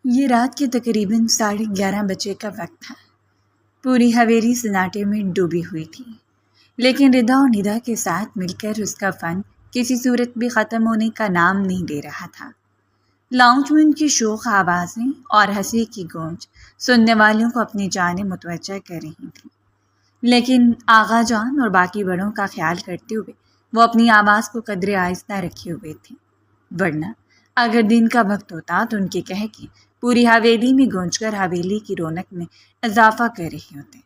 یہ رات کے تقریباً 11:30 بجے کا وقت تھا۔ پوری حویلی سناٹے میں ڈوبی ہوئی تھی، لیکن ردا اور ندا کے ساتھ مل کر اس کا فن کسی صورت بھی ختم ہونے کا نام نہیں لے رہا تھا۔ لاؤنج میں ان کی شوخ آوازیں اور ہنسی کی گونج سننے والوں کو اپنی جانب متوجہ کر رہی تھیں، لیکن آغا جان اور باقی بڑوں کا خیال کرتے ہوئے وہ اپنی آواز کو قدرے آہستہ رکھے ہوئے تھے، ورنہ اگر دن کا وقت ہوتا تو ان کے کہہ کے پوری حویلی میں گونج کر حویلی کی رونق میں اضافہ کر رہے ہوتے۔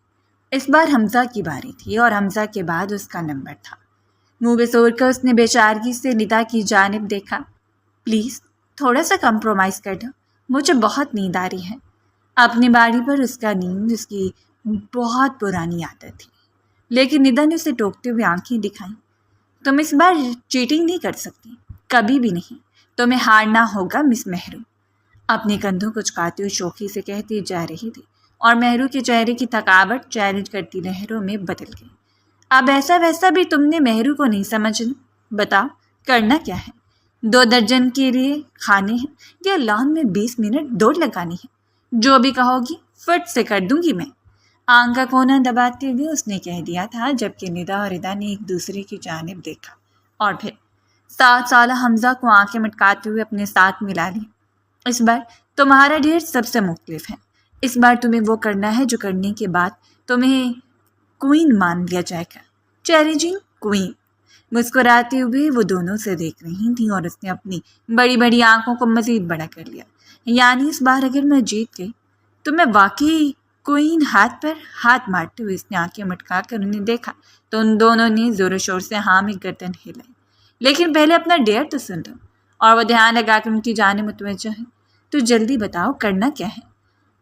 اس بار حمزہ کی باری تھی اور حمزہ کے بعد اس کا نمبر تھا۔ منہ بسور کر اس نے بے چارگی سے ندا کی جانب دیکھا۔ پلیز تھوڑا سا کمپرومائز کر دو، مجھے بہت نیند آ رہی ہے۔ اپنی باری پر اس کا نیند اس کی بہت پرانی عادت تھی، لیکن ندا نے اسے ٹوکتے ہوئے آنکھیں دکھائیں۔ تم اس بار چیٹنگ نہیں کر سکتی، کبھی بھی نہیں، تمہیں ہارنا ہوگا مس مہرو۔ اپنے کندھوں کو چکاتے ہوئے شوخی سے کہتی جا رہی تھی اور مہرو کے چہرے کی تھکاوٹ چیلنج کرتی لہروں میں بدل گئی۔ اب ایسا ویسا بھی تم نے مہرو کو نہیں سمجھنا، بتاؤ کرنا کیا ہے؟ 2 درجن کے لیے کھانے ہیں یا لان میں 20 منٹ دوڑ لگانی ہے؟ جو بھی کہو گی فٹ سے کر دوں گی میں۔ آنکھ کا کونا دباتے ہوئے اس نے کہہ دیا تھا، جبکہ ندا اور ردا نے ایک دوسرے کی جانب دیکھا اور پھر 7 سالہ حمزہ کو آنکھیں مٹکاتے ہوئے اپنے ساتھ ملا لی۔ اس بار تمہارا ڈھیر سب سے مختلف ہے۔ اس بار تمہیں وہ کرنا ہے جو کرنے کے بعد تمہیں کوئین مان لیا جائے گا۔ چیریجنگ کوئین۔ مسکراتے ہوئے وہ دونوں سے دیکھ رہی تھیں اور اس نے اپنی بڑی بڑی آنکھوں کو مزید بڑا کر لیا۔ یعنی اس بار اگر میں جیت گئی تو میں واقعی کوئین؟ ہاتھ پر ہاتھ مارتے ہوئے اس نے آنکھیں مٹکا کر انہیں دیکھا تو ان دونوں نے زور و شور سے ہاں میں گردن ہلائی۔ لیکن پہلے اپنا ڈیئر تو سن لو۔ اور وہ دھیان لگا کر ان کی جانب متوجہ ہے۔ تو جلدی بتاؤ کرنا کیا ہے؟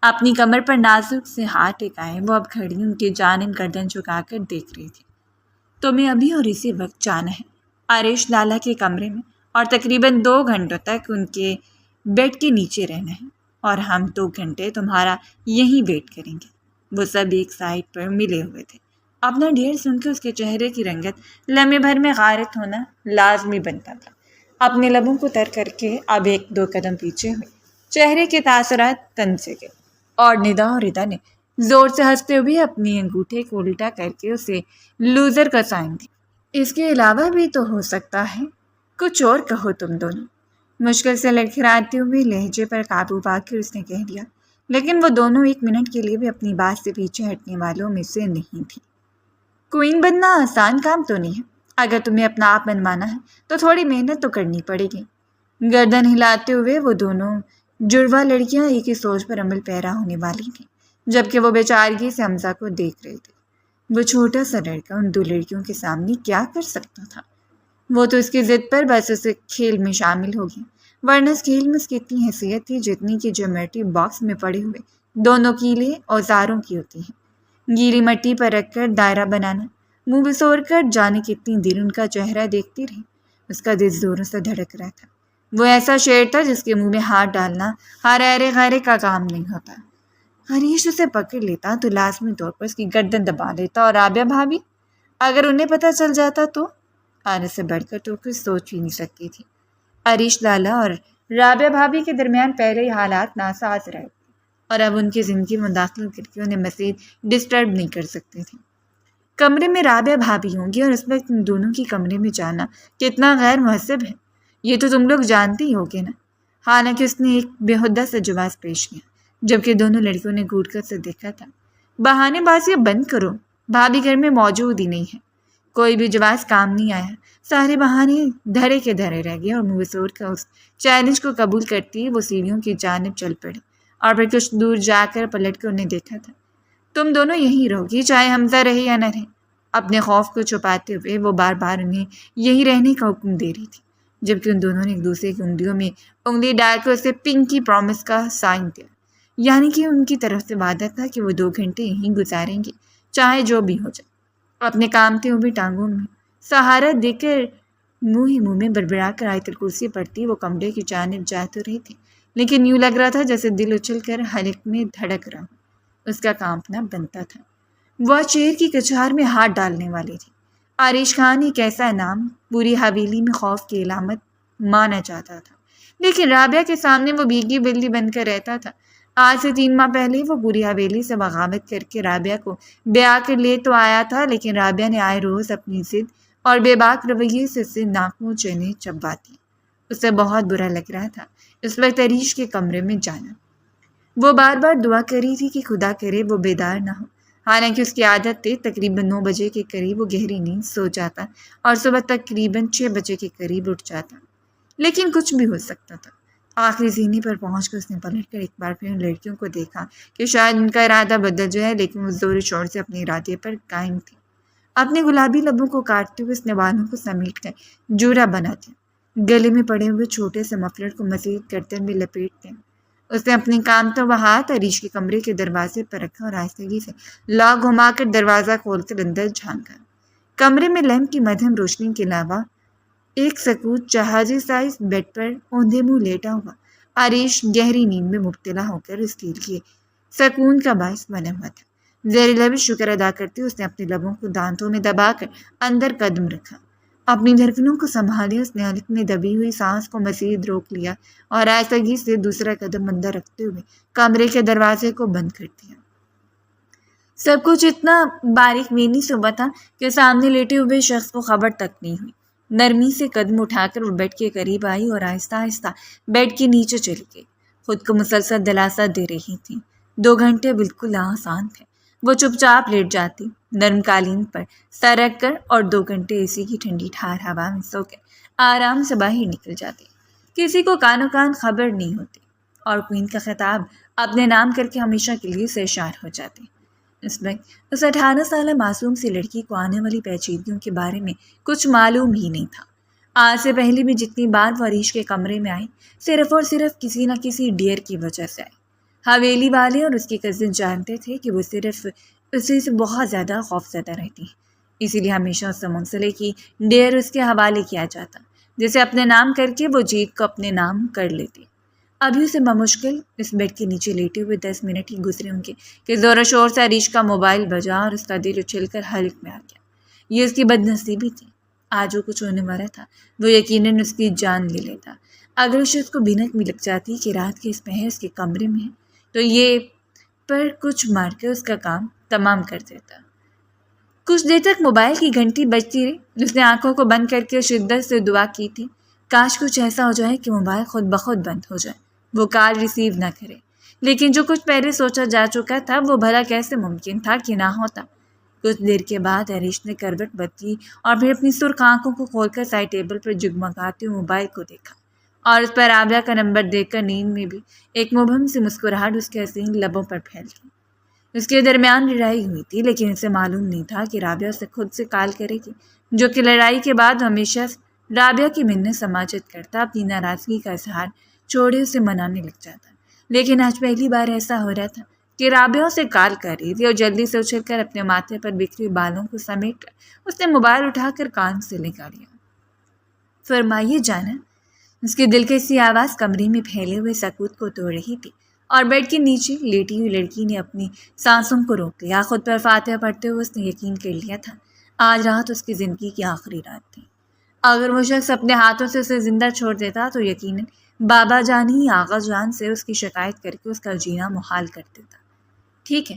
اپنی کمر پر نازک سے ہاتھ ٹکائے وہ اب کھڑی ان کی جانب گردن جھکا کر دیکھ رہی تھی۔ تمہیں ابھی اور اسی وقت جانا ہے آریش لالا کے کمرے میں اور تقریباً 2 گھنٹوں تک ان کے بیڈ کے نیچے رہنا ہے، اور ہم 2 گھنٹے تمہارا یہیں ویٹ کریں گے۔ وہ سب ایک سائڈ پر ملے ہوئے تھے۔ اپنا ڈیئر سن کے اس کے چہرے کی رنگت لمحے بھر میں غارت ہونا لازمی بنتا تھا۔ اپنے لبوں کو تر کر کے اب 1-2 قدم پیچھے ہوئی، چہرے کے تاثرات تن سے گئے اور ندا اور ردا نے زور سے ہنستے ہوئے اپنی انگوٹھے کو الٹا کر کے اسے لوزر کا سائن دی۔ اس کے علاوہ بھی تو ہو سکتا ہے کچھ اور کہو تم دونوں۔ مشکل سے لڑکھڑاتے ہوئے لہجے پر قابو پا کر اس نے کہہ دیا، لیکن وہ دونوں 1 منٹ کے لیے بھی اپنی بات سے پیچھے ہٹنے والوں میں سے نہیں تھی۔ کوئین بننا آسان کام تو نہیں ہے، اگر تمہیں اپنا آپ منوانا ہے تو تھوڑی محنت تو کرنی پڑے گی۔ گردن ہلاتے ہوئے وہ دونوں جڑواں لڑکیاں ایک ہی سوچ پر عمل پیرا ہونے والی تھیں، جبکہ وہ بے چارگی سے حمزہ کو دیکھ رہے تھے۔ وہ چھوٹا سا لڑکا ان 2 لڑکیوں کے سامنے کیا کر سکتا تھا؟ وہ تو اس کی ضد پر بس اسے کھیل میں شامل ہو گئی، ورنہ اس کھیل میں اس کی اتنی حیثیت تھی جتنی کہ جیومیٹری باکس میں پڑے ہوئے 2 نوکیلے اوزاروں کی ہوتی ہیں۔ گیلی مٹی پر رکھ کر دائرہ بنانا، منہ بسور کر جانے کتنی دیر ان کا چہرہ دیکھتی رہی۔ اس کا دل زوروں سے دھڑک رہا تھا۔ وہ ایسا شیر تھا جس کے منہ میں ہاتھ ڈالنا ہر ایرے غیرے کا کام نہیں ہوتا۔ ہریش اسے پکڑ لیتا تو لازمی طور پر اس کی گردن دبا لیتا، اور رابعہ بھابھی اگر انہیں پتہ چل جاتا تو آنے سے بڑھ کر تو کچھ سوچ ہی نہیں سکتی تھی۔ ہریش لالا اور رابعہ بھابھی کے درمیان پہلے ہی حالات ناساز رہے تھے اور اب ان کی زندگی میں مداخلت کر کے انہیں مزید ڈسٹرب نہیں کر سکتے تھے۔ کمرے میں رابعہ بھابھی ہوں گی اور اس وقت ان دونوں کی کمرے میں جانا کتنا غیر مہذب ہے، یہ تو تم لوگ جانتے ہی ہوگے نا۔ حالانکہ اس نے ایک بےہودہ سا جواز پیش کیا، جبکہ دونوں لڑکیوں نے گھوٹ کر سے دیکھا تھا۔ بہانے بازی بند کرو، بھابھی گھر میں موجود ہی نہیں ہے۔ کوئی بھی جواز کام نہیں آیا، سارے بہانے دھرے کے دھرے رہ گئے، اور منہ بسور کا اس چیلنج کو قبول کرتی وہ سیڑھیوں کی جانب چل پڑے اور پھر کچھ دور جا کر پلٹ کر انہیں دیکھا تھا۔ تم دونوں یہیں رہو گی چاہے حمزہ رہے یا نہ رہے۔ اپنے خوف کو چھپاتے ہوئے وہ بار بار انہیں یہیں رہنے کا حکم دے رہی تھی، جبکہ ان دونوں نے ایک دوسرے کی انگلیوں میں انگلی ڈال کر اسے پنکی پرومس کا سائن دیا، یعنی کہ ان کی طرف سے وعدہ تھا کہ وہ 2 گھنٹے یہیں گزاریں گے چاہے جو بھی ہو جائے۔ اپنے کامتے ہوئے ٹانگوں میں سہارا دے کر منہ میں بڑبڑا کر آیت الکرسی پڑھتی وہ کمرے کی جانب جا تو رہی تھی، لیکن یوں لگ رہا تھا جیسے دل اچھل کر حلق میں دھڑک رہا ہو۔ اس کا کانپنا بنتا تھا۔ وہ شیر کی کچھار میں ہاتھ ڈالنے والی تھی۔ آریش خان ایک ایسا نام پوری حویلی میں خوف کی علامت مانا جاتا تھا، لیکن رابعہ کے سامنے وہ بھیگی بلی بن کر رہتا تھا۔ آج سے 3 ماہ پہلے وہ پوری حویلی سے بغاوت کر کے رابعہ کو بیاہ کر لے تو آیا تھا، لیکن رابعہ نے آئے روز اپنی ضد اور بے باک رویے سے اسے ناکوں چنے چباتی۔ اسے بہت برا لگ رہا تھا اس وقت عریش کے کمرے میں جانا۔ وہ بار بار دعا کری تھی کہ خدا کرے وہ بیدار نہ ہو، حالانکہ اس کی عادت تھی تقریباً 9 بجے کے قریب وہ گہری نیند سو جاتا اور صبح تقریباً 6 بجے کے قریب اٹھ جاتا۔ لیکن کچھ بھی ہو سکتا تھا۔ آخری زینے پر پہنچ کر اس نے پلٹ کر ایک بار پھر ان لڑکیوں کو دیکھا کہ شاید ان کا ارادہ بدل جائے، لیکن وہ زور شور سے اپنے ارادے پر قائم تھی۔ اپنے گلابی لبوں کو کاٹتے ہوئے اس نے بالوں کو سمیٹ کر جوڑا بنا دیا، گلے میں پڑے ہوئے چھوٹے سے مفلر کو مزید گردن میں لپیٹ دیا۔ اس نے اپنے کامتا ہوا ہاتھ عریش کے کمرے کے دروازے پر رکھا اور آہستگی سے لاک گھما کر دروازہ کھول کر اندر جھانکا۔ کمرے میں لیمپ کی مدھم روشنی کے علاوہ ایک سکوت جہازی سائز بیڈ پر اوندھے منہ لیٹا ہوا عریش گہری نیند میں مبتلا ہو کر اس کے لیے سکون کا باعث بنا ہوا تھا۔ زیر لب شکر ادا کرتے اس نے اپنے لبوں کو دانتوں میں دبا کر اندر قدم رکھا۔ اپنی دھڑکنوں کو سنبھالے اس نے حلق میں دبی ہوئی سانس کو مزید روک لیا اور آہستگی سے دوسرا قدم اندر رکھتے ہوئے کمرے کے دروازے کو بند کر دیا۔ سب کچھ اتنا باریک بینی سے ہوا تھا کہ سامنے لیٹے ہوئے شخص کو خبر تک نہیں ہوئی۔ نرمی سے قدم اٹھا کر وہ بیڈ کے قریب آئی اور آہستہ آہستہ بیڈ کے نیچے چلی گئی۔ خود کو مسلسل دلاسا دے رہی تھی 2 گھنٹے بالکل آسان تھے۔ وہ چپ چاپ لیٹ جاتی نرم قالین پر سر رکھ کر اور 2 گھنٹے اسی کی ٹھنڈی ٹھار ہوا میں سو کر آرام سے باہر نکل جاتی۔ کسی کو کانوں کان خبر نہیں ہوتی اور کوئن کا خطاب اپنے نام کر کے ہمیشہ کے لیے سرشار ہو جاتے۔ اس وقت اس 18 سالہ معصوم سی لڑکی کو آنے والی پیچیدگیوں کے بارے میں کچھ معلوم ہی نہیں تھا۔ آج سے پہلے بھی جتنی بار وہ عریش کے کمرے میں آئی صرف اور صرف کسی نہ کسی ڈیر کی وجہ سے آئی۔ حویلی والے اور اس کے کزن جانتے تھے کہ وہ صرف اسی سے بہت زیادہ خوفزدہ رہتی، اسی لیے ہمیشہ اس منسلک کی ڈیر اس کے حوالے کیا جاتا، جسے اپنے نام کر کے وہ جیت کو اپنے نام کر لیتی۔ ابھی اسے بمشکل اس بیڈ کے نیچے لیٹے ہوئے 10 منٹ ہی گزرے ہوں گے کہ زور و شور سے عریش کا موبائل بجا اور اس کا دل اچھل کر حلق میں آ گیا۔ یہ اس کی بد نصیبی تھی۔ آج جو کچھ ہونے والا تھا وہ یقیناً اس کی جان لے لیتا۔ اگر اس شخص کو بھنک بھی لگ جاتی کہ رات کے اس پہر اس کے کمرے میں ہے تو یہ پر کچھ مار کے اس کا کام تمام کر دیتا۔ کچھ دیر تک موبائل کی گھنٹی بجتی رہی۔ اس نے آنکھوں کو بند کر کے شدت سے دعا کی تھی، کاش کچھ ایسا ہو جائے کہ موبائل خود بخود بند ہو جائے، وہ کال ریسیو نہ کرے۔ لیکن جو کچھ پہلے سوچا جا چکا تھا وہ بھلا کیسے ممکن تھا کہ نہ ہوتا۔ کچھ دیر کے بعد عریش نے کروٹ بدلی اور پھر اپنی سرخ آنکھوں کو کھول کر سائڈ ٹیبل پر جگمگاتے ہوئے موبائل کو دیکھا اور اس پر رابعہ کا نمبر دیکھ کر نیند میں بھی ایک مبہم سی مسکراہٹ اس کے حسین لبوں پر پھیل گئی۔ اس کے درمیان لڑائی ہوئی تھی، لیکن اسے معلوم نہیں تھا کہ رابعہ اسے خود سے کال کرے گی، جو کہ لڑائی کے بعد ہمیشہ رابعہ کی منت سماجت کرتا اپنی ناراضگی کا اظہار چھوڑے اسے منانے لگ جاتا۔ لیکن آج پہلی بار ایسا ہو رہا تھا کہ رابعہ اسے کال کر رہی تھی اور جلدی سے اچھل کر اپنے ماتھے پر بکھرے بالوں کو سمیٹ کر اس نے موبائل اٹھا کر کان سے لگا لیا۔ فرمائیے جانا۔ اس کی دلکشی آواز کمرے میں پھیلے ہوئے سکوت کو توڑ رہی تھی اور بیڈ کے نیچے لیٹی ہوئی لڑکی نے اپنی سانسوں کو روک لیا۔ خود پر فاتحہ پڑھتے ہوئے اس نے یقین کر لیا تھا آج رات اس کی زندگی کی آخری رات تھی۔ اگر وہ شخص اپنے ہاتھوں سے اسے زندہ چھوڑ دیتا تو یقیناً بابا جان ہی آغا جان سے اس کی شکایت کر کے اس کا جینا محال کر دیتا۔ ٹھیک ہے،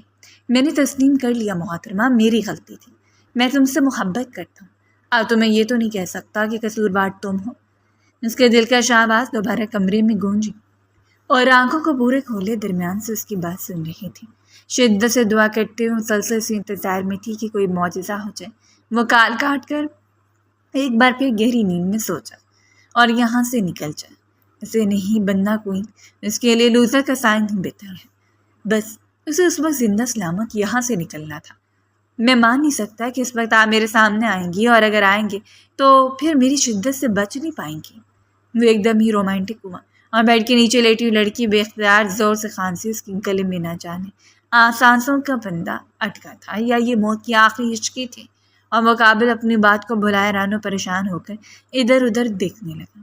میں نے تسلیم کر لیا محترمہ، میری غلطی تھی، میں تم سے محبت کرتا ہوں، اب تو میں یہ تو نہیں کہہ سکتا کہ قصوروار تم ہو۔ اس کے دلکش آواز دوبارہ کمرے میں گونجی اور آنکھوں کو پورے کھولے درمیان سے اس کی بات سن رہی تھی۔ شدت سے دعا کرتے ہوئے مسلسل سے انتظار میں تھی کہ کوئی معجزہ ہو جائے، وہ کال کاٹ کر ایک بار پھر گہری نیند میں سو جائے اور یہاں سے نکل جائے۔ اسے نہیں بننا کوئی، اس کے لیے لوزر کا سائن ہی بہتر ہے۔ بس اسے اس وقت زندہ سلامت یہاں سے نکلنا تھا۔ میں مان نہیں سکتا کہ اس وقت آپ میرے سامنے آئیں گی، اور اگر آئیں گے تو پھر میری شدت سے بچ نہیں پائیں گی۔ وہ ایک دم ہی رومانٹک ہوا اور بیڈ کے نیچے لیٹی ہوئی لڑکی بے اختیار زور سے کھانسی اس کے گلے میں نہ جانے سانسوں کا بندہ اٹکا تھا یا یہ موت کی آخری ہچکی تھی، اور وہ قابل اپنی بات کو بھلائے رانو پریشان ہو کر ادھر ادھر دیکھنے لگا۔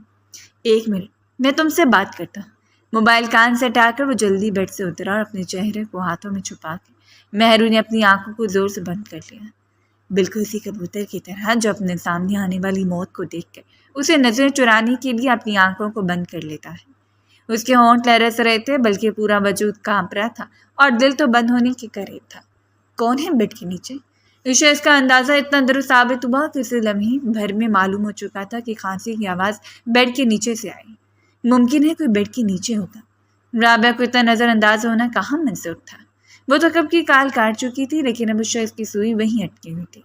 1 منٹ، میں تم سے بات کرتا ہوں۔ موبائل کان سے ہٹا کر وہ جلدی بیڈ سے اترا اور اپنے چہرے کو ہاتھوں میں چھپا کے مہرو نے اپنی آنکھوں کو زور سے بند کر لیا، بالکل اسی کبوتر کی طرح جو اپنے سامنے آنے والی موت کو دیکھ کر اسے نظر چرانے کے لیے اپنی آنکھوں کو بند کر لیتا ہے۔ اس کے ہونٹ لرز رہے تھے بلکہ پورا وجود کانپ رہا تھا اور دل تو بند ہونے کے قریب تھا۔ کون ہے بیڈ کے نیچے؟ اس شخص کا اندازہ اتنا درست ثابت ہوا کہ اسے لمحے بھر میں معلوم ہو چکا تھا کہ کھانسی کی آواز بیڈ کے نیچے سے آئی۔ ممکن ہے کوئی بیڈ کے نیچے ہوگا۔ رابعہ کو اتنا نظر انداز ہونا کہاں منظور تھا۔ وہ تو کب کی کال کاٹ چکی تھی، لیکن اب اس شخص کی سوئی وہیں اٹکی ہوئی تھی۔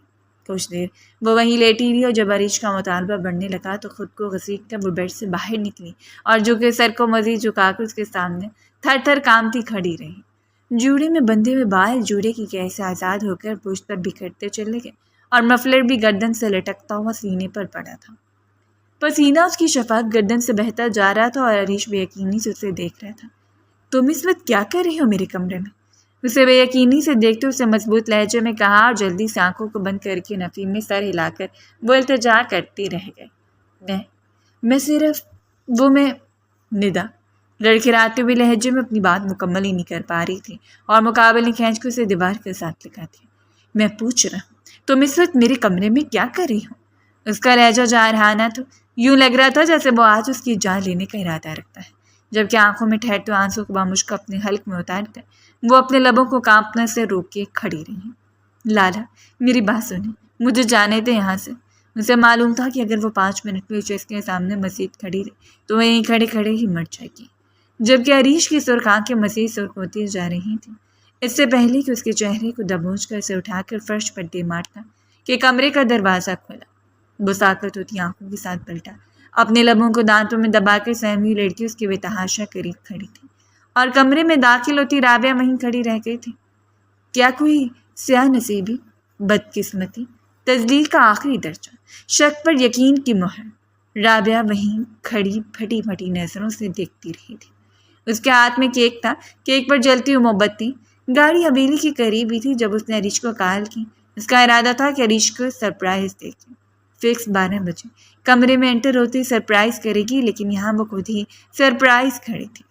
کچھ دیر وہ وہیں لیٹی رہی اور جب عریش کا مطالبہ بڑھنے لگا تو خود کو گھسیٹ کر وہ بیڈ سے باہر نکلی اور جھکے سر کو مزید جھکا کر اس کے سامنے تھر تھر کانپتی کھڑی رہی۔ جوڑے میں بندھے ہوئے بال جوڑے کی قید سے آزاد ہو کر پشت پر بکھرتے چلے گئے اور مفلر بھی گردن سے لٹکتا ہوا سینے پر پڑا تھا۔ پسینہ اس کی شفاف گردن سے بہتا جا رہا تھا اور عریش بے یقینی سے اسے دیکھ رہا تھا۔ تم اس وقت کیا کر رہی ہو میرے کمرے میں؟ اسے بے یقینی سے دیکھتے اسے مضبوط لہجے میں کہا اور جلدی سے آنکھوں کو بند کر کے نفی میں سر ہلا کر وہ التجا کرتی رہ گئے۔ میں صرف ندا لڑکھڑاتے ہوئے لہجے میں اپنی بات مکمل ہی نہیں کر پا رہی تھی اور مقابل کھینچ کے اسے دیوار کے ساتھ لگا دیا۔ میں پوچھ رہا ہوں تم اس وقت میرے کمرے میں کیا کر رہی ہو؟ اس کا لہجہ جارحانہ تو یوں لگ رہا تھا جیسے وہ آج اس کی جان لینے کا ارادہ رکھتا ہے، جبکہ آنکھوں میں ٹھہرتے آنسو کو بامشک اپنے حلق میں اتار کر وہ اپنے لبوں کو کانپنے سے روک کے کھڑی رہی۔ لالا میری بات سنیں، مجھے جانے دیں یہاں سے۔ اسے معلوم تھا کہ اگر وہ 5 منٹ میں اس کے سامنے مزید کھڑی رہی تو وہ یہیں کھڑے کھڑے ہی مر جائے گی، جبکہ عریش کی سرخ آنکھیں مزید سرخ ہوتی جا رہی تھیں۔ اس سے پہلے کہ اس کے چہرے کو دبوچ کر اسے اٹھا کر فرش پر دے مارتا کہ کمرے کا دروازہ کھولا، وہ ساکت ہوتی آنکھوں کے ساتھ پلٹا۔ اپنے لبوں کو دانتوں میں دبا کر سہمی لڑکی اس کی بے تحاشا قریب کھڑی تھی اور کمرے میں داخل ہوتی رابعہ وہیں کھڑی رہ گئی تھی۔ کیا کوئی سیاہ نصیبی، بدقسمتی، تذلیل کا آخری درجہ، شک پر یقین کی مہر؟ رابعہ وہیں کھڑی پھٹی پھٹی نظروں سے دیکھتی رہی تھی۔ اس کے ہاتھ میں کیک تھا، کیک پر جلتی ہوئی موم بتی۔ گاڑی حویلی کے قریب ہی تھی جب اس نے عریش کو کال کی۔ اس کا ارادہ تھا کہ عریش کو سرپرائز دے گی۔ فکس 12 بجے کمرے میں انٹر ہوتے سرپرائز کرے گی، لیکن یہاں وہ خود ہی سرپرائز کھڑی تھی۔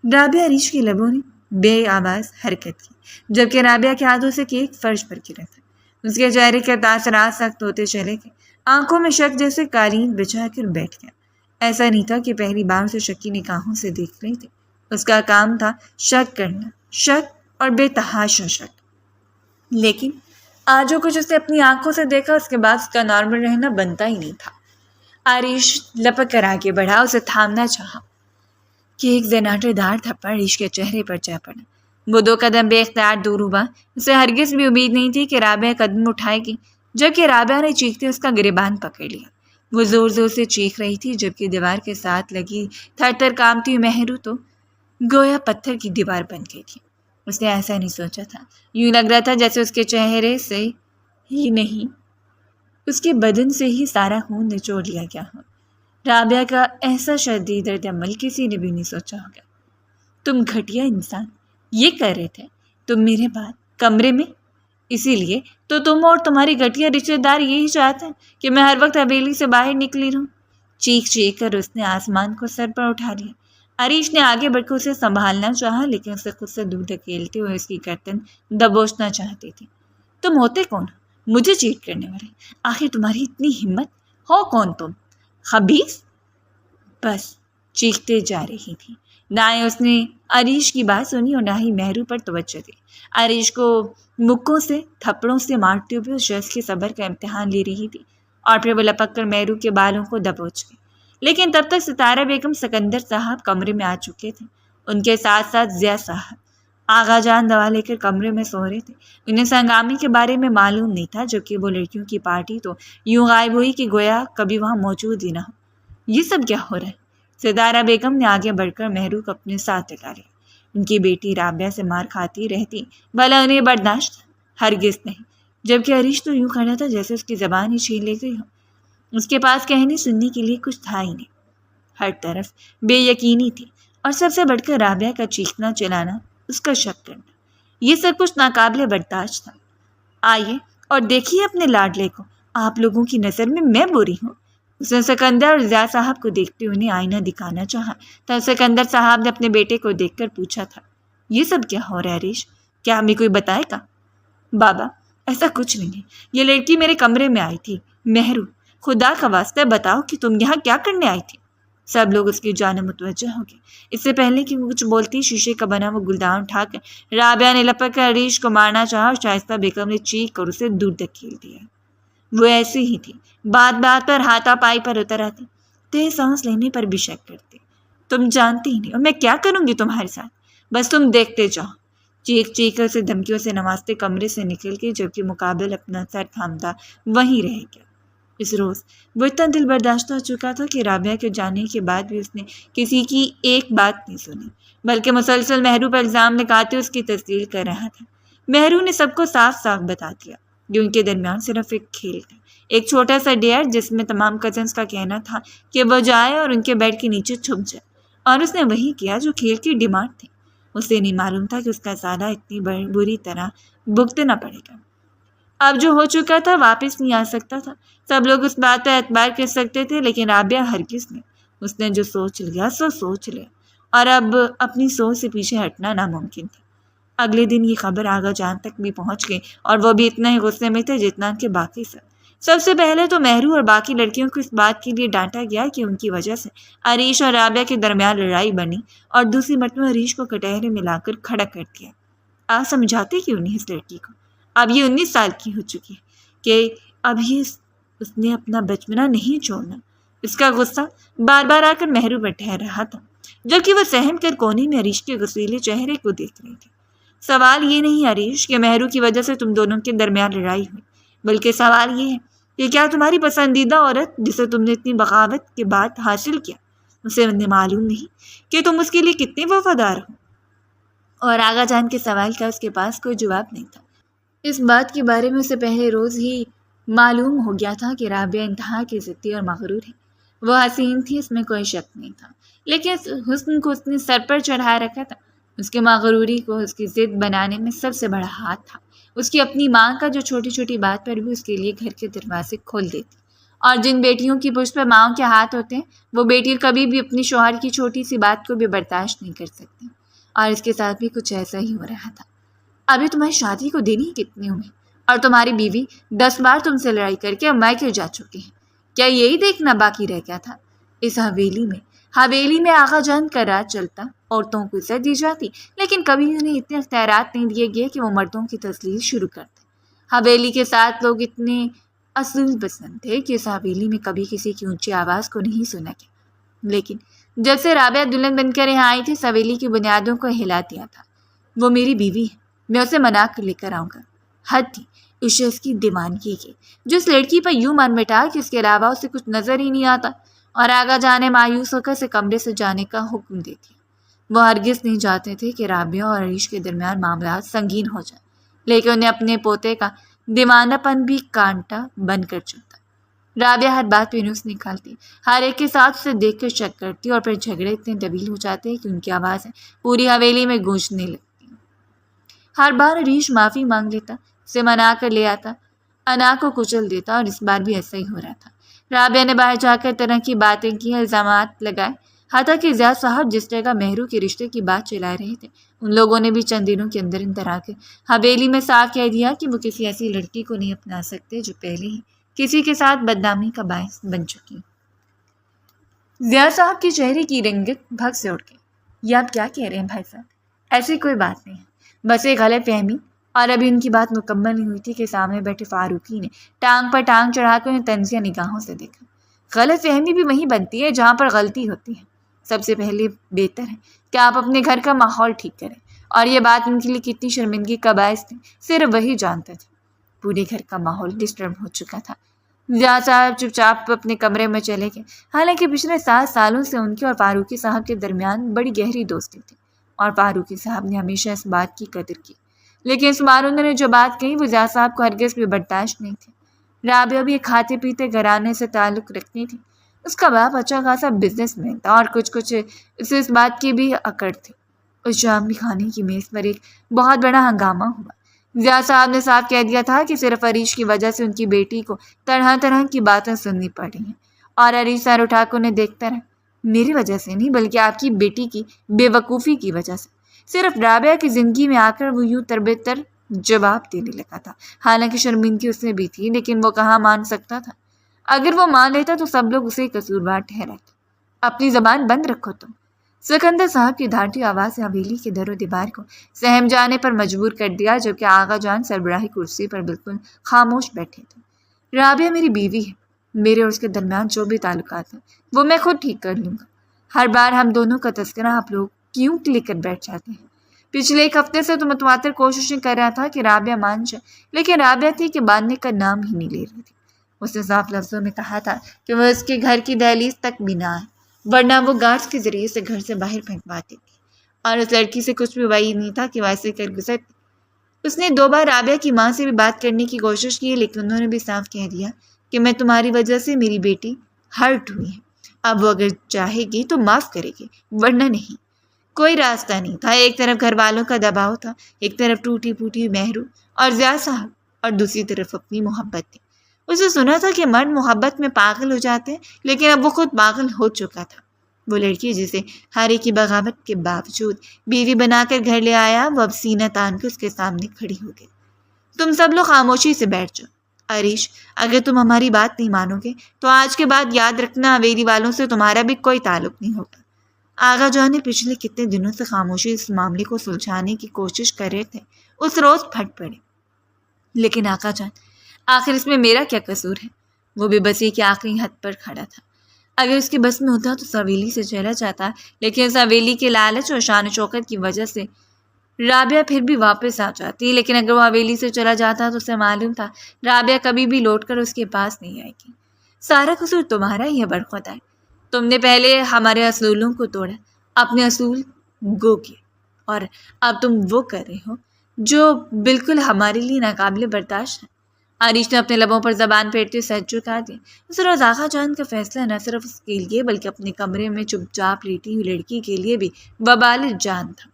رابعہ عریش کے لبوں نے بے آواز حرکت کی، جبکہ رابعہ کے ہاتھوں سے کیک فرش پر گرا تھا۔ اس کے چہرے کے تاثرات سخت ہوتے چلے گئے، آنکھوں میں شک جیسے قالین بچھا کر بیٹھ گیا۔ ایسا نہیں تھا کہ پہلی بار اسے شکی نگاہوں سے دیکھ رہی تھی، اس کا کام تھا شک کرنا، شک اور بے تحاشا شک۔ لیکن آج جو کچھ اس نے اپنی آنکھوں سے دیکھا اس کے بعد اس کا نارمل رہنا بنتا ہی نہیں تھا۔ عریش لپک کر آگے بڑھا، اسے تھامنا چاہا کہ ایک زناٹے دار تھپڑ عریش کے چہرے پر جا پڑا۔ وہ 2 قدم بے اختیار دور ہوا۔ اسے ہرگز بھی امید نہیں تھی کہ رابعہ قدم اٹھائے گی، جبکہ رابعہ نے چیختے اس کا گریبان پکڑ لیا۔ وہ زور زور سے چیخ رہی تھی، جبکہ دیوار کے ساتھ لگی تھر تھر کانپتی ہوئی مہرو تو گویا پتھر کی دیوار بن گئی تھی۔ اس نے ایسا نہیں سوچا تھا، یوں لگ رہا تھا جیسے اس کے چہرے سے ہی نہیں، اس کے بدن سے ہی سارا خون نچوڑ لیا گیا ہو۔ رابعہ کا ایسا شدید رد عمل کسی نے بھی نہیں سوچا ہوگا۔ تم گھٹیا انسان، یہ کر رہے تھے تم میرے بعد کمرے میں؟ اسی لیے تو تم اور تمہاری گھٹیا رشتے دار یہی چاہتے ہیں کہ میں ہر وقت حویلی سے باہر نکلی رہوں۔ چیخ چیخ کر اس نے آسمان کو سر پر اٹھا لیا۔ عریش نے آگے بڑھ کر اسے سنبھالنا چاہا، لیکن اسے خود سے دور دھکیلتے ہوئے اس کی گردن دبوچنا چاہتی تھی۔ تم ہوتے کون ہو مجھے چیٹ کرنے والے؟ آخر تمہاری اتنی ہمت ہو کون تم؟ خبیث! بس چیختے جا رہی تھی۔ نہ ہی اس نے عریش کی بات سنی اور نہ ہی مہرو پر توجہ دی۔ عریش کو مکوں سے تھپڑوں سے مارتے ہوئے اس شخص کے صبر کا امتحان لے رہی تھی اور پھر وہ لپک کر مہرو کے بالوں کو دبوچ گئی۔ لیکن تب تک ستارہ بیگم سکندر صاحب کمرے میں آ چکے تھے، ان کے ساتھ ساتھ ضیاء صاحب۔ آغا جان دوا لے کر کمرے میں سو رہے تھے۔ انہیں اس ہنگامے کے بارے میں معلوم نہیں تھا، جبکہ وہ لڑکیوں کی پارٹی تو یوں غائب ہوئی کہ گویا کبھی وہاں موجود ہی نہ ہو۔ یہ سب کیا ہو رہا ہے؟ ستارہ بیگم نے آگے بڑھ کر مہرو کو اپنے ساتھ لگا لیا۔ ان کی بیٹی رابعہ سے مار کھاتی رہتی بھلا انہیں برداشت؟ ہرگز نہیں۔ جبکہ عریش تو یوں کھڑا تھا جیسے اس کی زبان ہی چھین لی گئی ہو۔ اس کے پاس کہنے سننے کے لیے کچھ تھا ہی نہیں۔ ہر طرف بے یقینی تھی، اور سب سے بڑھ کر رابعہ کا چیخنا چلانا، اس کا شک کرنا، یہ سب کچھ ناقابل برداشت تھا۔ آئیے اور دیکھیے اپنے لاڈلے کو، آپ لوگوں کی نظر میں بری ہوں۔ اس نے سکندر اور ضیاء صاحب کو دیکھتے انہیں آئینہ دکھانا چاہا۔ تب سکندر صاحب نے اپنے بیٹے کو دیکھ کر پوچھا تھا، یہ سب کیا ہو رہا ہے عریش؟ کیا ہمیں کوئی بتائے گا؟ بابا ایسا کچھ نہیں ہے، یہ لڑکی میرے کمرے میں آئی تھی، مہرو، خدا کا واسطہ بتاؤ کہ تم یہاں کیا کرنے آئی تھی؟ سب لوگ اس کی جانب متوجہ ہو گئے۔ اس سے پہلے کہ وہ کچھ بولتی، شیشے کا بنا وہ گلدان اٹھا کر رابعہ نے لپک کر عریش کو مارنا چاہا اور شائستہ بیگم نے چیخ کر اسے دور دھکیل دیا۔ وہ ایسی ہی تھی، بات بات پر ہاتھا پائی پر اتر آتی، تیز سانس لینے پر بھی شک کرتی۔ تم جانتی ہی نہیں اور میں کیا کروں گی تمہارے ساتھ، بس تم دیکھتے جاؤ۔ چیخ چیخ کر اسے دھمکیوں سے نوازتے کمرے سے نکل کے، جبکہ مقابل اپنا سر تھامتا وہیں رہ گیا۔ اس روز وہ اتنا دل برداشتہ ہو چکا تھا کہ رابعہ کے جانے کے بعد بھی اس نے کسی کی ایک بات نہیں سنی، بلکہ مسلسل مہرو پر الزام لگاتے اس کی تصدیق کر رہا تھا۔ مہرو نے سب کو صاف صاف بتا دیا کہ ان کے درمیان صرف ایک کھیل تھا، ایک چھوٹا سا ڈیئر جس میں تمام کزنس کا کہنا تھا کہ وہ جائے اور ان کے بیڈ کے نیچے چھپ جائے، اور اس نے وہی کیا جو کھیل کی ڈیمانڈ تھی۔ اسے نہیں معلوم تھا کہ اس کا سالہ اتنی بری طرح بھگتنا پڑے گا۔ اب جو ہو چکا تھا واپس نہیں آ سکتا تھا۔ سب لوگ اس بات پر اعتبار کر سکتے تھے، لیکن رابعہ ہرگز نہیں۔ اس نے جو سوچ لیا سو سوچ لیا، اور اب اپنی سوچ سے پیچھے ہٹنا ناممکن تھا۔ اگلے دن یہ خبر آغا جان تک بھی پہنچ گئی، اور وہ بھی اتنا ہی غصے میں تھے جتنا کہ باقی سب سے پہلے تو مہرو اور باقی لڑکیوں کو اس بات کے لیے ڈانٹا گیا کہ ان کی وجہ سے عریش اور رابعہ کے درمیان لڑائی بنی، اور دوسری مرتبہ عریش کو کٹہرے میں لا کر کھڑا کر دیا۔ آپ سمجھاتے کیوں نہیں اس لڑکی کو؟ اب یہ 19 سال کی ہو چکی ہے کہ اب یہ اس نے اپنا بچپنا نہیں چھوڑنا۔ اس کا غصہ بار بار آ کر مہرو پر ٹھہر رہا تھا، جبکہ وہ سہم کر کونے میں عریش کے غصیلے چہرے کو دیکھ رہی تھی۔ سوال یہ نہیں عریش کہ مہرو کی وجہ سے تم دونوں کے درمیان لڑائی ہوئی، بلکہ سوال یہ ہے کہ کیا تمہاری پسندیدہ عورت جسے تم نے اتنی بغاوت کے بعد حاصل کیا، اسے معلوم نہیں کہ تم اس کے لیے کتنے وفادار ہو؟ اور آغا جان کے سوال کا اس کے پاس کوئی جواب نہیں تھا۔ اس بات کے بارے میں اسے پہلے روز ہی معلوم ہو گیا تھا کہ رابعہ انتہا کی ضدی اور مغرور ہے۔ وہ حسین تھی، اس میں کوئی شک نہیں تھا، لیکن اس حسن کو اس نے سر پر چڑھائے رکھا تھا۔ اس کے مغروری کو اس کی ضد بنانے میں سب سے بڑا ہاتھ تھا اس کی اپنی ماں کا، جو چھوٹی چھوٹی بات پر بھی اس کے لیے گھر کے دروازے کھول دیتی۔ اور جن بیٹیوں کی پشت پر ماؤں کے ہاتھ ہوتے ہیں، وہ بیٹی کبھی بھی اپنی شوہر کی چھوٹی سی بات کو بھی برداشت نہیں کر سکتی، اور اس کے ساتھ بھی کچھ ایسا ہی ہو رہا تھا۔ ابھی تمہاری شادی کو دن ہی کتنے ہوئے، اور تمہاری بیوی 10 بار تم سے لڑائی کر کے اب میکے جا چکی ہے۔ کیا یہی دیکھنا باقی رہ گیا تھا؟ اس حویلی میں آغا جان کا راج چلتا، عورتوں کو عزت دی جاتی، لیکن کبھی انہیں اتنے اختیارات نہیں دیے گئے کہ وہ مردوں کی تسلیل شروع کرتے۔ حویلی کے ساتھ لوگ اتنے اصل پسند تھے کہ اس حویلی میں کبھی کسی کی اونچی آواز کو نہیں سنا گیا، لیکن جب سے رابعہ دلہن بن کر یہاں آئی تھی، اس حویلی کی بنیادوں کو ہلا دیا تھا۔ وہ میری بیوی ہے، میں اسے منا کر لے کر آؤں گا۔ حد تھی اس شخص کی دیوانگی کی، جو اس لڑکی پر یوں من مٹا کہ اس کے علاوہ اسے کچھ نظر ہی نہیں آتا، اور آغا جانے مایوس ہو کر اسے کمرے سے جانے کا حکم دیتی۔ وہ ہرگز نہیں چاہتے تھے کہ رابعہ اور عریش کے درمیان معاملات سنگین ہو جائیں، لیکن انہیں اپنے پوتے کا دیوانہ پن بھی کانٹا بن کر چلتا۔ رابعہ ہر بات پہ نکس نکالتی، ہر ایک کے ساتھ اسے دیکھ کر شک کرتی، اور پھر جھگڑے اتنے طویل ہو جاتے کہ ان کی آوازیں پوری حویلی میں گونجنے لگتی۔ ہر بار عریش معافی مانگ لیتا، اسے منا کر لے آتا، انا کو کچل دیتا، اور اس بار بھی ایسا ہی ہو رہا تھا۔ رابعہ نے باہر جا کر طرح کی باتیں کی، الزامات لگائے، حتیٰ کہ زیاد صاحب جس جگہ مہرو کے رشتے کی بات چلا رہے تھے، ان لوگوں نے بھی چند دنوں کے اندر اندر آ کے حویلی میں صاف کہہ دیا کہ وہ کسی ایسی لڑکی کو نہیں اپنا سکتے جو پہلے ہی کسی کے ساتھ بدنامی کا باعث بن چکی۔ زیاد صاحب کے چہرے کی رنگت بھگ سے اٹھ گئی۔ یہ آپ کیا کہہ رہے ہیں بھائی صاحب؟ ایسی کوئی بات نہیں ہے، بس ایک غلط فہمی۔ اور ابھی ان کی بات مکمل نہیں ہوئی تھی کہ سامنے بیٹھے فاروقی نے ٹانگ پر ٹانگ چڑھا کر انہیں تنزیہ نگاہوں سے دیکھا۔ غلط فہمی بھی وہیں بنتی ہے جہاں پر غلطی ہوتی ہے۔ سب سے پہلے بہتر ہے کہ آپ اپنے گھر کا ماحول ٹھیک کریں، اور یہ بات ان کے لیے کتنی شرمندگی کا باعث تھی صرف وہی جانتے تھے۔ پورے گھر کا ماحول ڈسٹرب ہو چکا تھا۔ زیاد صاحب چپ چاپ اپنے کمرے میں چلے گئے، حالانکہ پچھلے 7 سالوں سے ان کے اور فاروقی صاحب کے درمیان بڑی گہری دوستی تھی، اور فاروقی صاحب نے ہمیشہ اس بات کی قدر کی، لیکن اس بار انہوں نے جو بات کہی وہ زیاد صاحب کو ہرگز بھی برداشت نہیں تھی۔ رابعہ بھی ایک کھاتے پیتے گھرانے سے تعلق رکھتی تھی، اس کا باپ اچھا خاصا بزنس مین تھا، اور کچھ اسے اس بات کی بھی اکڑ تھی۔ اس شامی کھانے کی میز پر ایک بہت بڑا ہنگامہ ہوا۔ زیاد صاحب نے صاف کہہ دیا تھا کہ صرف عریش کی وجہ سے ان کی بیٹی کو طرح طرح کی باتیں سننی پڑی ہیں، اور عریش سر اٹھا کر انہیں دیکھتا رہا۔ میری وجہ سے نہیں، بلکہ آپ کی بیٹی کی بے وقوفی کی وجہ سے۔ صرف رابعہ کی زندگی میں آ کر وہ یوں تربیتر جواب دینے لگا تھا، حالانکہ شرمندگی اس میں بھی تھی، لیکن وہ کہاں مان سکتا تھا۔ اگر وہ مان لیتا تو سب لوگ اسے قصوروار ٹھہراتے۔ اپنی زبان بند رکھو تم۔ سکندر صاحب کی دھاڑتی آواز سے حویلی کے در و دیوار کو سہم جانے پر مجبور کر دیا، جبکہ آغا جان سربراہی کرسی پر بالکل خاموش بیٹھے تھے۔ رابعہ میری بیوی ہے، میرے اور اس کے درمیان جو بھی تعلقات ہیں وہ میں خود ٹھیک کر لوں گا۔ ہر بار ہم دونوں کا تذکرہ آپ لوگ کیوں لے کر بیٹھ جاتے ہیں؟ پچھلے ایک ہفتے سے تو متواتر کوششیں کر رہا تھا کہ رابعہ مان جائے، لیکن رابعہ تھی کہ ماننے کا نام ہی نہیں لے رہی تھی۔ اس نے صاف لفظوں میں کہا تھا کہ وہ اس کے گھر کی دہلیز تک بھی نہ آئے، ورنہ وہ گارڈز کے ذریعے سے گھر سے باہر پھینکواتی تھی، اور اس لڑکی سے کچھ بھی وعید نہیں تھا کہ وہ ایسے کر گزرتی۔ اس نے 2 بار رابعہ کی ماں سے بھی بات کرنے کی کوشش کی، لیکن انہوں نے بھی صاف کہہ دیا کہ میں تمہاری وجہ سے میری بیٹی ہرٹ ہوئی ہے، اب وہ اگر چاہے گی تو معاف کرے گی، ورنہ نہیں۔ کوئی راستہ نہیں تھا۔ ایک طرف گھر والوں کا دباؤ تھا، ایک طرف ٹوٹی پھوٹی مہرو اور ضیاء صاحب، اور دوسری طرف اپنی محبت تھی۔ اسے سنا تھا کہ مرد محبت میں پاگل ہو جاتے ہیں، لیکن اب وہ خود پاگل ہو چکا تھا۔ وہ لڑکی جسے ہارے کی بغاوت کے باوجود بیوی بنا کر گھر لے آیا، وہ اب سینہ تان کے اس کے سامنے کھڑی ہو گئی۔ تم سب لوگ خاموشی سے بیٹھ جاؤ۔ عریش، اگر تم ہماری بات نہیں مانو گے تو آج کے بعد یاد رکھنا حویلی والوں سے تمہارا بھی کوئی تعلق نہیں ہوگا۔ آغا جان نے پچھلے کتنے دنوں سے خاموشی اس معاملے کو سلجھانے کی کوشش کر رہے تھے، اس روز پھٹ پڑے۔ لیکن آقا جان، آخر اس میں میرا کیا قصور ہے؟ وہ بھی بسی کے آخری حد پر کھڑا تھا۔ اگر اس کے بس میں ہوتا تو اس حویلی سے چلا جاتا، لیکن اس حویلی کے لالچ اور شان و شوکت کی وجہ سے رابعہ پھر بھی واپس آ جاتی، لیکن اگر وہ حویلی سے چلا جاتا تو اسے معلوم تھا رابعہ کبھی بھی لوٹ کر اس کے پاس نہیں آئے گی۔ سارا قصور تمہارا ہی ہے برخدا ہے۔ تم نے پہلے ہمارے اصولوں کو توڑا، اپنے اصول گو کیے، اور اب تم وہ کر رہے ہو جو بالکل ہمارے لیے ناقابل برداشت ہے۔ عریش نے اپنے لبوں پر زبان پھیرتے سر جھکا دی۔ اس روز آغا جان کا فیصلہ نہ صرف اس کے لیے بلکہ اپنے کمرے میں چپ چاپ لیٹی ہوئی لڑکی کے لیے بھی وبال جان تھا۔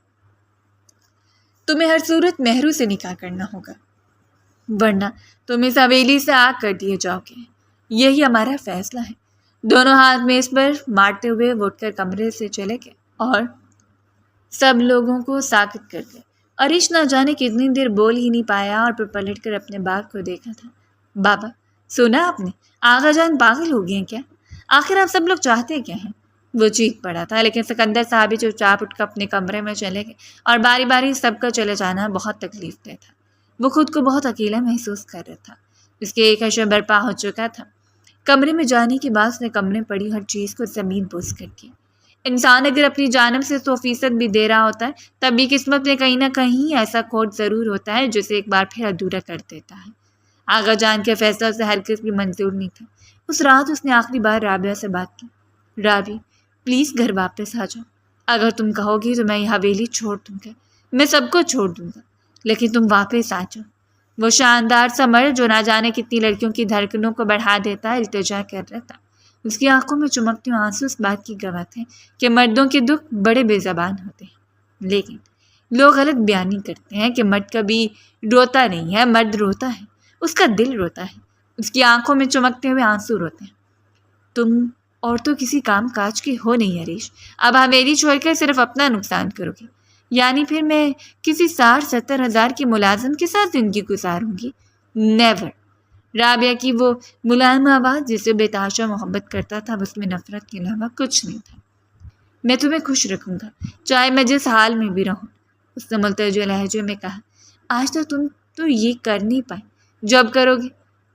تمہیں ہر صورت مہرو سے نکاح کرنا ہوگا، ورنہ تم اس حویلی سے آگ کر دیے جاؤ گے۔ یہی ہمارا فیصلہ ہے۔ دونوں ہاتھ میز پر مارتے ہوئے وہ اٹھ کر کمرے سے چلے گئے اور سب لوگوں کو ساکت کر گئے۔ عریش نہ جانے کتنی دیر بول ہی نہیں پایا اور پھر پلٹ کر اپنے باغ کو دیکھا تھا۔ بابا، سنا آپ نے؟ آغا جان پاگل ہو گئے ہیں کیا؟ آخر آپ سب لوگ چاہتے کیا ہیں؟ وہ چیخ پڑا تھا، لیکن سکندر صاحب بھی چپ چاپ اٹھ کر اپنے کمرے میں چلے گئے، اور باری باری سب کا چلے جانا بہت تکلیف دہ تھا۔ وہ خود کو بہت اکیلا محسوس کر رہا تھا۔ اس کے ایک حشر برپا ہو چکا تھا۔ کمرے میں جانے کے بعد اس نے کمرے پڑی ہر چیز کو زمین بوس کر کے۔ انسان اگر اپنی جانب سے 100% بھی دے رہا ہوتا ہے، تب بھی قسمت میں کہیں نہ کہیں ایسا کھوٹ ضرور ہوتا ہے جسے ایک بار پھر ادھورا کر دیتا ہے۔ آغا جان کے فیصلہ سے ہرگز بھی منظور نہیں تھا۔ اس رات اس نے آخری بار رابعہ سے بات کی۔ رابی، پلیز گھر واپس آ جاؤ۔ اگر تم کہو گی تو میں یہ حویلی چھوڑ دوں گا، میں سب کو چھوڑ دوں گا، لیکن تم واپس آ جاؤ۔ وہ شاندار سا مرد جو نہ جانے کتنی لڑکیوں کی دھڑکنوں کو بڑھا دیتا ہے التجا کر رہا تھا۔ اس کی آنکھوں میں چمکتے ہوئے آنسو اس بات کی گواہ تھے کہ مردوں کے دکھ بڑے بے زبان ہوتے ہیں، لیکن لوگ غلط بیانی کرتے ہیں کہ مرد کبھی روتا نہیں ہے، مرد روتا ہے، اس کا دل روتا ہے، اس کی آنکھوں میں چمکتے ہوئے آنسو روتے ہیں۔ تم اور تو کسی کام کاج کی ہو نہیں عریش، اب حویلی چھوڑ کر صرف اپنا نقصان کرو گی، یعنی پھر میں کسی 60-70 ہزار کی ملازم کے ساتھ زندگی گزاروں گی؟ نیور۔ رابعہ کی وہ ملائم آواز جسے بے تحاشا محبت کرتا تھا، اس میں نفرت کے علاوہ کچھ نہیں تھا۔ میں تمہیں خوش رکھوں گا، چاہے میں جس حال میں بھی رہوں، اس نے ملتجئ لہجے میں کہا۔ آج تک تم تو یہ کر نہیں پائے، جب کرو گے؟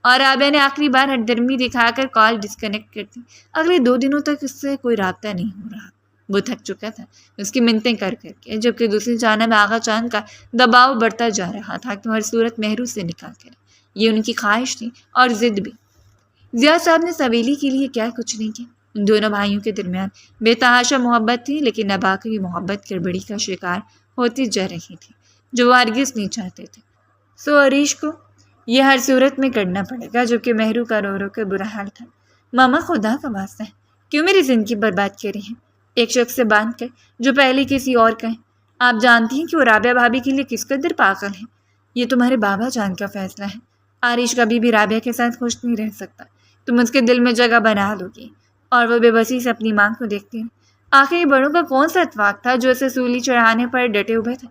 اور رابعہ نے آخری بار ہٹ درمی دکھا کر کال ڈسکنیکٹ کر دی۔ اگلے 2 دنوں تک اس سے کوئی رابطہ نہیں ہو رہا۔ وہ تھک چکا تھا اس کی منتیں کر کر کے، جبکہ دوسری جانب آغا جان کا دباؤ بڑھتا جا رہا تھا کہ ہر صورت مہرو سے نکاح کرے۔ یہ ان کی خواہش تھی اور ضد بھی۔ ضیاء صاحب نے سویلی کے لیے کیا کچھ نہیں کیا۔ ان دونوں بھائیوں کے درمیان بے تحاشا محبت تھی، لیکن ناباقی محبت گڑبڑی کا شکار ہوتی جا رہی تھی جو وہ ہرگز نہیں چاہتے تھے۔ سو عریش کو یہ ہر صورت میں کرنا پڑے گا، جبکہ مہرو کا رو رو کے برا حال تھا۔ ماما، خدا کا واسطہ ہے، کیوں میری زندگی برباد کری ہے ایک شخص سے باندھ کر جو پہلے کسی اور کا ہے؟ آپ جانتی ہیں کہ وہ رابعہ بھابھی کے لیے کس قدر پاگل ہے۔ یہ تمہارے بابا جان کا فیصلہ ہے۔ عریش کبھی بھی رابعہ کے ساتھ خوش نہیں رہ سکتا۔ تم اس کے دل میں جگہ بنا لو گی۔ اور وہ بے بسی سے اپنی ماں کو دیکھتی ہے۔ آخر یہ بڑوں کا کون سا اتفاق تھا جو اسے سولی چڑھانے پر ڈٹے ہوئے تھے؟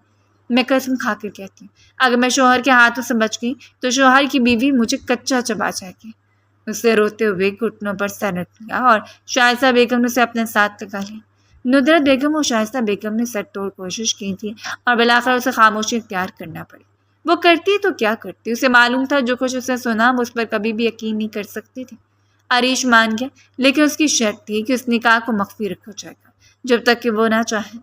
میں قسم کھا کر کہتی ہوں، اگر میں شوہر کے ہاتھوں سے بچ گئی تو شوہر کی بیوی مجھے کچا چبا جائے گی۔ اسے روتے ہوئے گھٹنوں پر سر رکھ لیا اور شائستہ بیگم نے اسے اپنے ساتھ لگا لیا۔ ندرت بیگم اور شائستہ بیگم نے سر توڑ کوشش کی تھی اور بلاخر اسے خاموشی اختیار کرنا پڑی۔ وہ کرتی تو کیا کرتی، اسے معلوم تھا جو کچھ اسے سنا وہ اس پر کبھی بھی یقین نہیں کر سکتی تھی۔ عریش مان گیا، لیکن اس کی شرط تھی کہ اس نکاح کو مخفی رکھا جائے گا جب تک کہ وہ نہ چاہے۔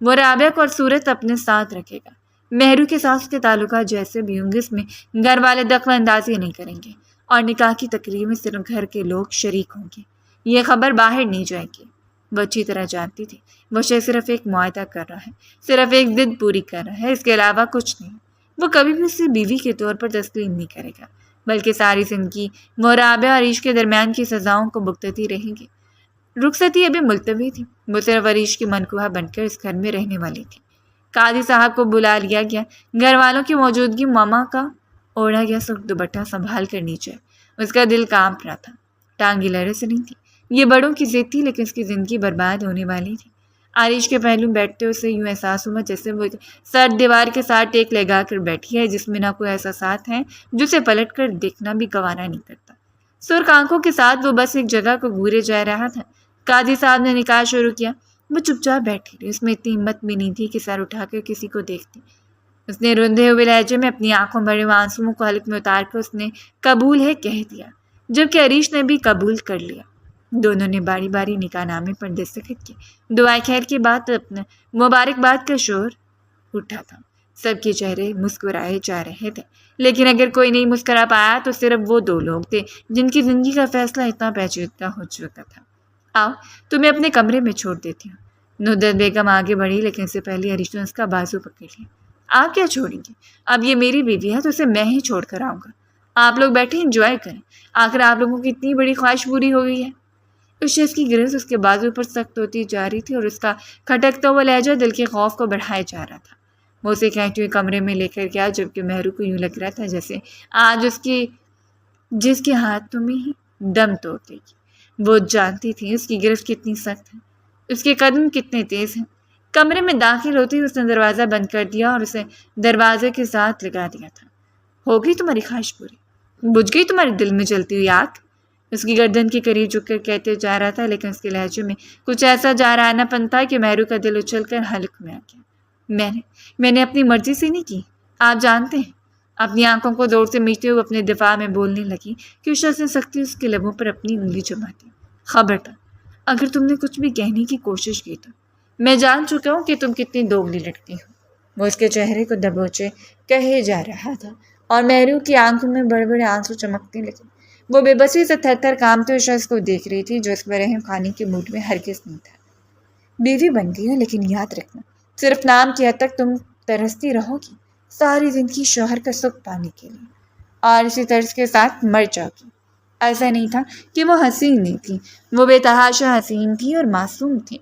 وہ رابعہ کو اور صورت اپنے ساتھ رکھے گا۔ مہرو کے ساتھ اس کے تعلقات جیسے بھی ہوں گے اس میں گھر والے دخل اندازی نہیں کریں گے اور نکاح کی تقریب میں صرف گھر کے لوگ شریک ہوں گے۔ یہ خبر باہر نہیں جائے گی۔ وہ اچھی طرح جانتی تھی وہ شے صرف ایک معاہدہ کر رہا ہے، صرف ایک ضد پوری کر رہا ہے، اس کے علاوہ کچھ نہیں۔ وہ کبھی بھی اسے بیوی کے طور پر تسلیم نہیں کرے گا، بلکہ ساری زندگی وہ رابعہ اور عریش کے درمیان کی سزاؤں کو بھگتتی رہیں گی۔ رخصتی ابھی ملتوی تھی، وہ صرف عریش کی منقوہ بن کر اس گھر میں رہنے والی تھی۔ قاضی صاحب کو بلا لیا گیا۔ گھر والوں کی موجودگی ماما کا اوڑھا گیا سرخ دوپٹہ سنبھال کر نیچے۔ اس کا دل کانپ رہا تھا، ٹانگیں لرز رہی تھی۔ یہ بڑوں کی ضد تھی لیکن اس کی زندگی برباد ہونے والی تھی۔ عریش کے پہلو بیٹھتے اسے یوں احساس ہوا جیسے وہ سر دیوار کے ساتھ ٹیک لگا کر بیٹھی ہے جس میں نہ کوئی احساسات ہیں، جو اسے پلٹ کر دیکھنا بھی گوارا نہیں کرتا۔ سرخ آنکھوں کے ساتھ وہ بس ایک جگہ کو گھورے جا رہا تھا۔ قاضی صاحب نے نکاح شروع کیا۔ وہ چپ چاپ بیٹھی رہی، اس میں اتنی ہمت بھی نہیں تھی کہ سر اٹھا کر کسی کو دیکھتی۔ اس نے روندے ہوئے لہجے میں اپنی آنکھوں بھرے ہوئے آنسوؤں کو حلق میں اتار کر اس نے قبول ہے کہہ دیا، جبکہ عریش نے بھی قبول کر لیا۔ دونوں نے باری باری نکاح نامے پر دستخط کیے۔ دعائے خیر کے بعد اپنے مبارکباد کا شور اٹھا تھا۔ سب کے چہرے مسکرائے جا رہے تھے، لیکن اگر کوئی نہیں مسکرا پایا تو صرف وہ دو لوگ تھے جن کی زندگی کا فیصلہ اتنا پیچیدہ ہو چکا تھا۔ آؤ تمہیں اپنے کمرے میں چھوڑ دیتی ہوں۔ ندرت بیگم آگے بڑھی لیکن اس سے پہلے عریش نے اس کا بازو پکڑ لیا۔ آپ کیا چھوڑیں گے؟ اب یہ میری بیوی ہے تو اسے میں ہی چھوڑ کر آؤں گا۔ آپ لوگ بیٹھے انجوائے کریں، آخر آپ لوگوں کی اتنی بڑی خواہش پوری ہو گئی ہے۔ اس شخص کی گرز اس کے بازو پر سخت ہوتی جا رہی تھی اور اس کا کھٹکتا ہوا لہجہ دل کے خوف کو بڑھائے جا رہا تھا۔ وہ اسے کہتے ہوئے کمرے میں لے کر گیا جبکہ مہرو کو یوں لگ رہا تھا جیسے آج جس کے ہاتھوں میں ہی دم توڑ دے گی۔ وہ جانتی تھی اس کی گرفت کتنی سخت ہے، اس کے قدم کتنے تیز ہیں۔ کمرے میں داخل ہوتی اس نے دروازہ بند کر دیا اور اسے دروازے کے ساتھ لگا دیا تھا۔ ہو گئی تمہاری خواہش پوری؟ بجھ گئی تمہارے دل میں جلتی ہوئی آگ؟ اس کی گردن کے قریب جھک کر کہتے جا رہا تھا، لیکن اس کے لہجے میں کچھ ایسا جارحانہ پن تھا کہ مہرو کا دل اچھل کر حلق میں آ گیا۔ میں نے اپنی مرضی سے نہیں کی، آپ جانتے ہیں۔ اپنی آنکھوں کو زور سے میچتے ہوئے اپنے دفاع میں بولنے لگی کہ اس شخص نے سختی اس کے لبوں پر اپنی انگلی جما دی۔ خبردار، اگر تم نے کچھ بھی کہنے کی کوشش کی تو میں جان چکا ہوں کہ تم کتنی دوگلی لڑکی ہو۔ وہ اس کے چہرے کو دبوچے کہے جا رہا تھا اور مہرو کی آنکھوں میں بڑے بڑے آنسو چمکتے لگے۔ وہ بے بسی سے تھر تھر کانپتے ہوئے شخص کو دیکھ رہی تھی جو اس پر رحم کھانے کے موڈ میں ہرگز نہیں تھا۔ بیوی بن گئی ہے لیکن یاد رکھنا صرف نام کی حد تک تم ترستی رہو گی، ساری زندگی شوہر کا سکھ پانے کے لیے، اور اسی طرز کے ساتھ مر جاؤ گی۔ ایسا نہیں تھا کہ وہ حسین نہیں تھی، وہ بے تحاشا حسین تھی اور معصوم تھی،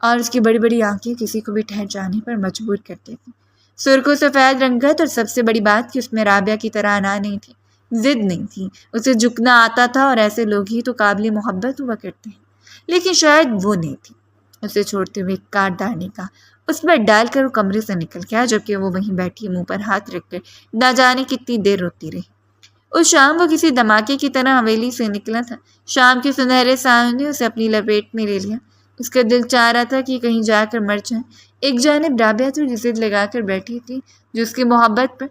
اور اس کی بڑی بڑی آنکھیں کسی کو بھی ٹھہر جانے پر مجبور کرتی تھیں۔ سرخ و سفید رنگت اور سب سے بڑی بات کہ اس میں رابعہ کی طرح انا نہیں تھی، ضد نہیں تھی، اسے جھکنا آتا تھا اور ایسے لوگ ہی تو قابل محبت ہوا کرتے ہیں، لیکن شاید وہ نہیں تھی۔ اسے چھوڑتے ہوئے کاردانی کا اس پر ڈال کر وہ کمرے سے نکل گیا جبکہ وہ وہیں بیٹھی منہ پر ہاتھ رکھ کر نہ جانے کتنی دیر روتی رہی۔ اس شام وہ کسی دھماکے کی طرح حویلی سے نکلا تھا۔ شام کے سنہرے سایوں نے اسے اپنی لپیٹ میں لے لیا۔ اس کا دل چاہ رہا تھا کہ کہیں جا کر مر جائے۔ ایک جانب رابعہ تو ضد لگا کر بیٹھی تھی جو اس کی محبت پر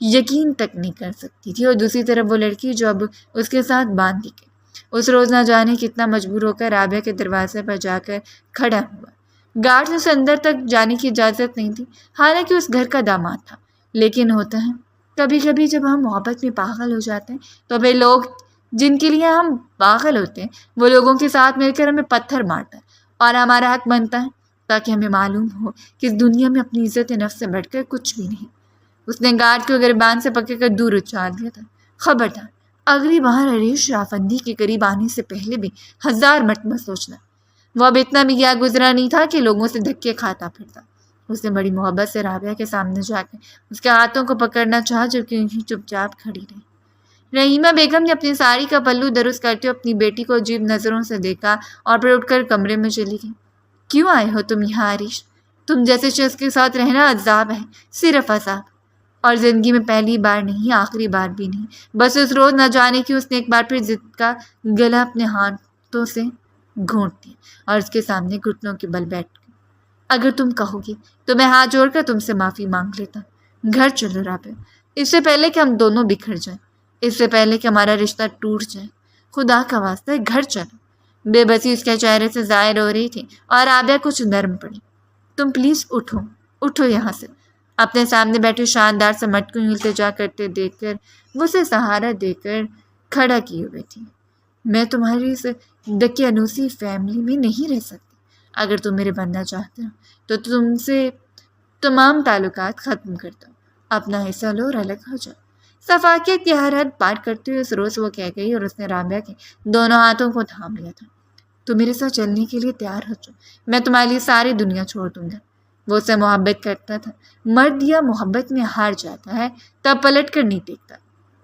یقین تک نہیں کر سکتی تھی، اور دوسری طرف وہ لڑکی جو اب اس کے ساتھ باندھ دی گئی۔ اس روز نہ جانے کتنا مجبور ہو کر رابعہ کے دروازے پر جا کر کھڑا ہوا۔ گارڈ سے اسے اندر تک جانے کی اجازت نہیں تھی، حالانکہ اس گھر کا داماد تھا۔ لیکن ہوتا ہے کبھی کبھی جب ہم محبت میں پاگل ہو جاتے ہیں تو پھر لوگ جن کے لیے ہم پاگل ہوتے ہیں وہ لوگوں کے ساتھ مل کر ہمیں پتھر مارتا ہے اور ہمارا حق بنتا ہے تاکہ ہمیں معلوم ہو کہ اس دنیا میں اپنی عزت نفس سے بڑھ کر کچھ بھی نہیں۔ اس نے گارڈ کو گریبان سے پکڑ کر دور اچھال دیا تھا۔ خبردار، اگلی بار عریش رافندی کے قریب آنے سے پہلے بھی 1000 مرتبہ سوچنا۔ وہ اب اتنا بھی کیا گزرا نہیں تھا کہ لوگوں سے دھکے کھاتا پھرتا۔ اس نے بڑی محبت سے رابعہ کے سامنے جا کر اس کے ہاتھوں کو پکڑنا چاہا جبکہ انہیں چپ چاپ کھڑی رہی۔ رحیمہ بیگم نے اپنی ساڑی کا پلو درست کرتے ہوئے اپنی بیٹی کو عجیب نظروں سے دیکھا اور پھر اٹھ کر کمرے میں چلی گئی۔ کیوں آئے ہو تم یہاں عریش؟ تم جیسے شخص کے ساتھ رہنا عذاب ہے، صرف عذاب۔ اور زندگی میں پہلی بار نہیں، آخری بار بھی نہیں۔ بس اس روز نہ جانے کی اس نے ایک بار پھر ضد کا گلا اپنے ہاتھوں سے گھونٹ دیا اور اس کے سامنے گھٹنوں کے بل بیٹھ گئی۔ اگر تم کہو گی تو میں ہاتھ جوڑ کر تم سے معافی مانگ لیتا۔ گھر چلو رابعہ، اس سے پہلے کہ ہم دونوں بکھر جائیں، اس سے پہلے کہ ہمارا رشتہ ٹوٹ جائے، خدا کا واسطہ ہے گھر چلو۔ بے بسی اس کے چہرے سے ظاہر ہو رہی تھی اور رابعہ کچھ نرم پڑی۔ تم پلیز اٹھو، اٹھو یہاں سے۔ اپنے سامنے بیٹھے شاندار سے مرد کو التجا کرتے دیکھ کر وہ اسے سہارا دے کر کھڑا کیے ہوئے تھی۔ میں تمہاری اس دقیانوسی فیملی میں نہیں رہ سکتی۔ اگر تم میرے بننا چاہتے ہو تو تم سے تمام تعلقات ختم کر دو، اپنا حصہ لو اور الگ ہو جاؤ۔ صفاقیت کی ہر حد پار کرتے ہوئے اس روز وہ کہہ گئی اور اس نے رابعہ کے دونوں ہاتھوں کو تھام لیا تھا۔ تو میرے ساتھ چلنے کے لیے تیار ہو جاؤ، میں تمہارے لیے ساری دنیا چھوڑ دوں گا۔ وہ اسے محبت کرتا تھا۔ مرد یا محبت میں ہار جاتا ہے تب پلٹ کر نہیں دیکھتا،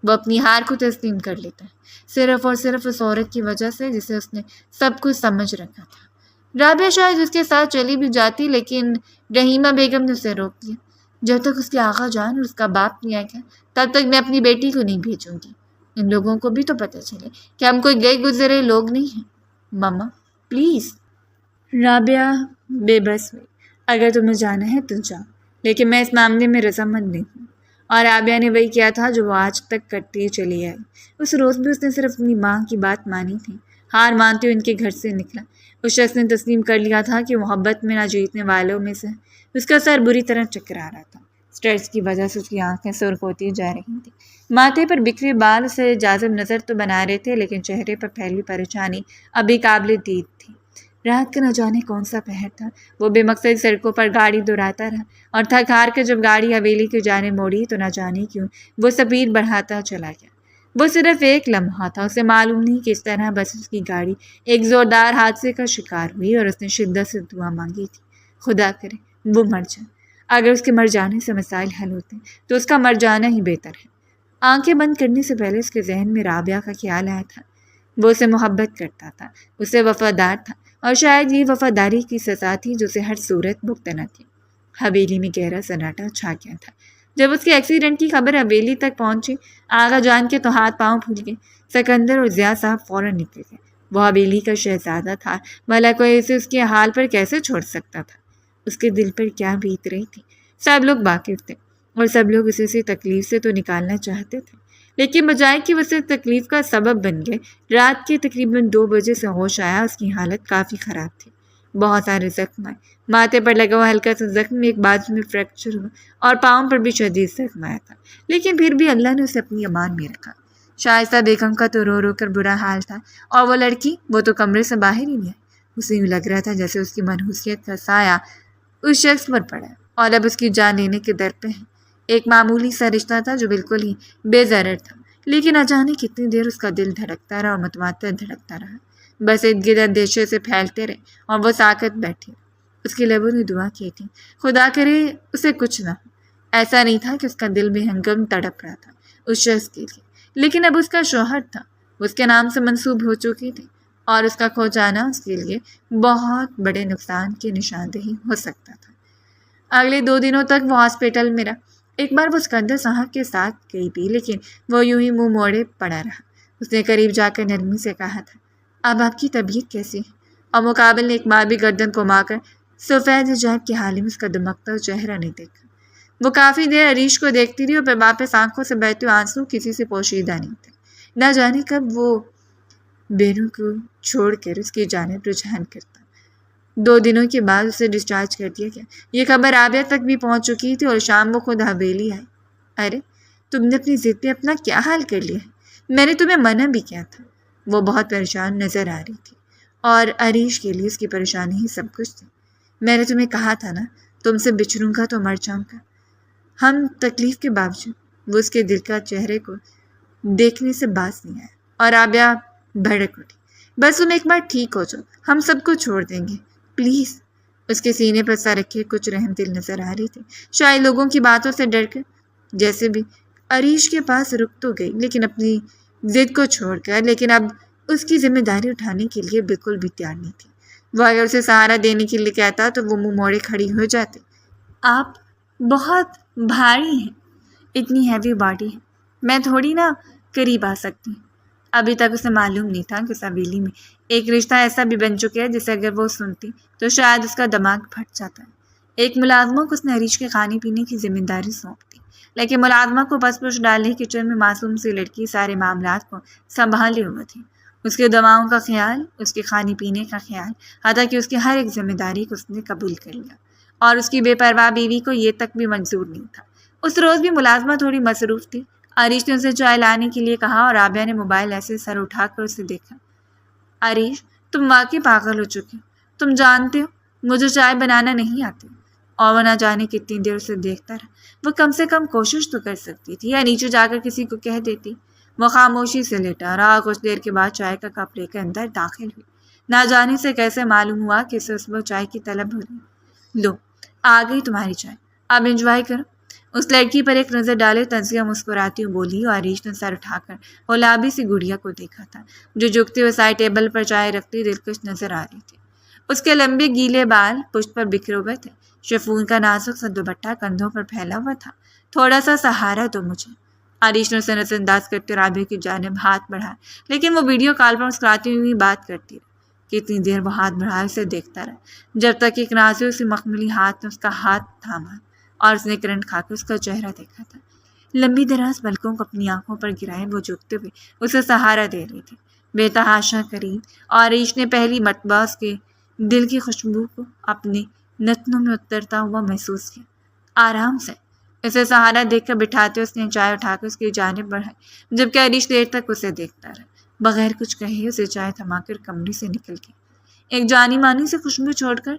وہ اپنی ہار کو تسلیم کر لیتا ہے، صرف اور صرف اس عورت کی وجہ سے جسے اس نے سب کچھ سمجھ رکھا تھا۔ رابعہ شاید اس کے ساتھ چلی بھی جاتی، لیکن رحیمہ بیگم نے اسے روک دیا۔ جب تک اس کے آقا جان اور اس کا باپ نہیں آئے گا تب تک میں اپنی بیٹی کو نہیں بھیجوں گی۔ ان لوگوں کو بھی تو پتہ چلے کہ ہم کوئی گئے گزرے لوگ نہیں ہیں۔ ماما پلیز۔ رابعہ بے بس ہوئی۔ اگر تمہیں جانا ہے تو جاؤ، لیکن میں اس معاملے میں رضامند نہیں ہوں۔ اور رابعہ نے وہی کیا تھا جو وہ آج تک کرتی چلی آئی۔ اس روز بھی اس نے صرف اپنی ماں کی بات مانی تھی۔ ہار مانتے ہوئے ان کے گھر سے نکلا۔ اس شخص نے تسلیم کر لیا تھا کہ محبت میں نہ جیتنے والوں میں سے اس کا سر بری طرح چکرا رہا تھا۔ اسٹریس کی وجہ سے اس کی آنکھیں سرخ ہوتی جا رہی تھیں۔ ماتھے پر بکھرے بال اسے جاذب نظر تو بنا رہے تھے، لیکن چہرے پر پھیلی پریشانی ابھی قابل دید تھی۔ رات کا نہ جانے کون سا پہر تھا۔ وہ بے مقصد سڑکوں پر گاڑی دوڑاتا رہا اور تھک ہار کے جب گاڑی حویلی کی جانب موڑی تو نہ جانے کیوں وہ سپیڈ بڑھاتا چلا گیا۔ وہ صرف ایک لمحہ تھا، اسے معلوم نہیں کس طرح بس اس کی گاڑی ایک زوردار حادثے کا شکار ہوئی اور اس نے شدت سے دعا مانگی تھی، خدا کرے وہ مر جائے۔ اگر اس کے مر جانے سے مسائل حل ہوتے تو اس کا مر جانا ہی بہتر ہے۔ آنکھیں بند کرنے سے پہلے اس کے ذہن میں رابعہ کا خیال آیا تھا۔ وہ اسے محبت کرتا تھا، اسے وفادار تھا، اور شاید یہ وفاداری کی سزا تھی جو اسے ہر صورت بھگتنا تھی۔ حویلی میں گہرا سناٹا چھا گیا تھا۔ جب اس کے ایکسیڈنٹ کی خبر حویلی تک پہنچی، آغا جان کے تو ہاتھ پاؤں پھول گئے۔ سکندر اور ضیاء صاحب فوراً نکل گئے۔ وہ حویلی کا شہزادہ تھا، بھلا کوئی اسے اس کے حال پر کیسے چھوڑ سکتا تھا؟ اس کے دل پر کیا بیت رہی تھی سب لوگ واقف تھے، اور سب لوگ اسے اسی تکلیف سے تو نکالنا چاہتے تھے، لیکن بجائے کہ وہ اسے تکلیف کا سبب بن گئے۔ رات کے تقریباً 2 بجے سے ہوش آیا، اس کی حالت کافی خراب تھی۔ بہت سارے زخم آئے، ماتھے پر لگا ہوا ہلکا سا زخم، ایک بازو میں فریکچر ہوا اور پاؤں پر بھی شدید زخم آیا تھا، لیکن پھر بھی اللہ نے اسے اپنی امان میں رکھا۔ شائستہ بیگم کا تو رو رو کر برا حال تھا، اور وہ لڑکی، وہ تو کمرے سے باہر ہی نہیں آئی۔ اسے یوں لگ رہا تھا جیسے اس کی منحوسیت کا سایہ اس شخص پر پڑا ہے اور اب اس کی جان لینے کے در پہ ہے۔ ایک معمولی سا رشتہ تھا جو بالکل ہی بے ضرر تھا، لیکن اچانک کتنی دیر اس کا دل دھڑکتا رہا اور متواتر دھڑکتا رہا، بس ارد گرد اندیشے سے پھیلتے رہے، اور وہ ساکت بیٹھی۔ اس کی لبوں نے دعا کی تھی، خدا کرے اسے کچھ نہ ہو۔ ایسا نہیں تھا کہ اس کا دل بے ہنگم تڑپ رہا تھا اس شخص کے لیے، لیکن اب اس کا شوہر تھا، وہ اس کے نام سے منسوب ہو چکی تھی، اور اس کا کھو جانا اس کے لیے بہت بڑے نقصان کی نشاندہی ہو سکتا تھا۔ اگلے 2 دنوں تک وہ ہاسپٹل میں رہا۔ ایک بار وہ سکندر صاحب کے ساتھ گئی بھی، لیکن وہ یوں ہی منہ موڑے پڑا رہا۔ اس نے قریب جا کر نرمی سے کہا تھا، اب آپ کی طبیعت کیسی ہے؟ اور مقابل نے ایک بار بھی گردن کو مار کر سفید حجاب کے حال میں اس کا دمکتا چہرہ نہیں دیکھا۔ وہ کافی دیر عریش کو دیکھتی رہی اور پھر واپس آنکھوں سے بہتے ہوئے آنسو کسی سے پوشیدہ نہیں تھے۔ نہ جانے کب وہ بینوں کو چھوڑ کر اس کی جانب رجحان کرتا۔ 2 دنوں کے بعد اسے ڈسچارج کر دیا گیا۔ یہ خبر رابعہ تک بھی پہنچ چکی تھی اور شام وہ خود حویلی آئی۔ ارے تم نے اپنی ضد پہ اپنا کیا حال کر لیا ہے؟ میں نے تمہیں منع بھی کیا تھا۔ وہ بہت پریشان نظر آ رہی تھی، اور عریش کے لیے اس کی پریشانی ہی سب کچھ تھی۔ میں نے تمہیں کہا تھا نا، تم سے بچھڑوں گا تو مر جاؤں گا۔ ہم تکلیف کے باوجود وہ اس کے دل کا چہرے کو دیکھنے سے باز نہیں آیا، اور رابعہ بھڑک اٹھی۔ بس تم ایک بار ٹھیک ہو جاؤ، ہم سب کو چھوڑ دیں گے، پلیز۔ اس کے سینے پر سر رکھے کچھ رحم دل نظر آ رہی تھی، شاید لوگوں کی باتوں سے ڈر کر۔ جیسے بھی عریش کے پاس رک تو گئی، لیکن اپنی ضد کو چھوڑ کر، لیکن اب اس کی ذمہ داری اٹھانے کے لیے بالکل بھی تیار نہیں تھی۔ وہ اگر اسے سہارا دینے کے لیے کہتا تو وہ منہ موڑے کھڑی ہو جاتی۔ آپ بہت بھاری ہیں، اتنی ہیوی باڈی ہے، میں تھوڑی نا قریب آ سکتی۔ ابھی تک اسے معلوم نہیں تھا کہ اس حویلی میں ایک رشتہ ایسا بھی بن چکا ہے جسے اگر وہ سنتی تو شاید اس کا دماغ پھٹ جاتا ہے۔ ایک ملازمہ کو اس نے عریش کے کھانے پینے کی ذمہ داری سونپ دی، لیکن ملازمہ کو بس پوش ڈالے کچن میں معصوم سی لڑکی سارے معاملات کو سنبھالے ہوئے تھی۔ اس کے دواؤں کا خیال، اس کے کھانے پینے کا خیال، حتیٰ کہ اس کی ہر ایک ذمہ داری کو اس نے قبول کر لیا، اور اس کی بے پرواہ بیوی کو یہ تک بھی منظور نہیں تھا۔ اس روز بھی ملازمہ تھوڑی مصروف تھی۔ عریش نے اسے چائے لانے کے لیے کہا اور رابعہ نے موبائل ایسے سر اٹھا کر اسے دیکھا۔ عریش، تم واقعی پاگل ہو چکے، تم جانتے ہو مجھے چائے بنانا نہیں آتی۔ اور وہ نہ جانے کتنی دیر اسے دیکھتا رہا۔ وہ کم سے کم کوشش تو کر سکتی تھی، یا نیچے جا کر کسی کو کہہ دیتی۔ وہ خاموشی سے لیٹا رہا، کچھ دیر کے بعد چائے کا کپ لے کر اندر داخل ہوئی۔ نہ جانے سے کیسے معلوم ہوا کہ اسے اس وقت چائے کی طلب ہو رہی۔ لو، آ گئی تمہاری چائے، اب انجوائے کرو۔ اس لڑکی پر ایک نظر ڈالے تنزیہ مسکراتی ہوئی بولی، اور عریش نے سر اٹھا کر گلابی سی گڑیا کو دیکھا تھا جو جھکتے ہوئے سائے ٹیبل پر چائے رکھتی دلکش نظر آ رہی تھی۔ اس کے لمبے گیلے بال پشت پر بکھرے ہوئے تھے، شفون کا نازک سا دوپٹہ کندھوں پر پھیلا ہوا تھا۔ تھوڑا سا سہارا دو مجھے۔ عریش نے اسے نظر انداز کرتے رابعہ کی جانب ہاتھ بڑھایا، لیکن وہ ویڈیو کال پر مسکراتی ہوئی بات کرتی رہی۔ کتنی دیر وہ ہاتھ بڑھائے اسے دیکھتا رہا، جب تک ایک نازک سی مخملی ہاتھ نے اس کا ہاتھ تھاما اور اس نے کرنٹ کھا کے اس کا چہرہ دیکھا تھا۔ لمبی دراز پلکوں کو اپنی آنکھوں پر گرائے وہ جھکتے ہوئے اسے سہارا دے رہی تھی، بے تحاشا قریب، اور عریش نے پہلی مرتبہ اس کے دل کی خوشبو کو اپنے نتنوں میں اترتا ہوا محسوس کیا۔ آرام سے اسے سہارا دیکھ کر بٹھاتے اس نے چائے اٹھا کر اس کی جانب بڑھائی، جبکہ عریش دیر تک اسے دیکھتا رہا۔ بغیر کچھ کہے اسے چائے تھما کر کمرے سے نکل گئی، ایک جانی مانی سے خوشبو چھوڑ کر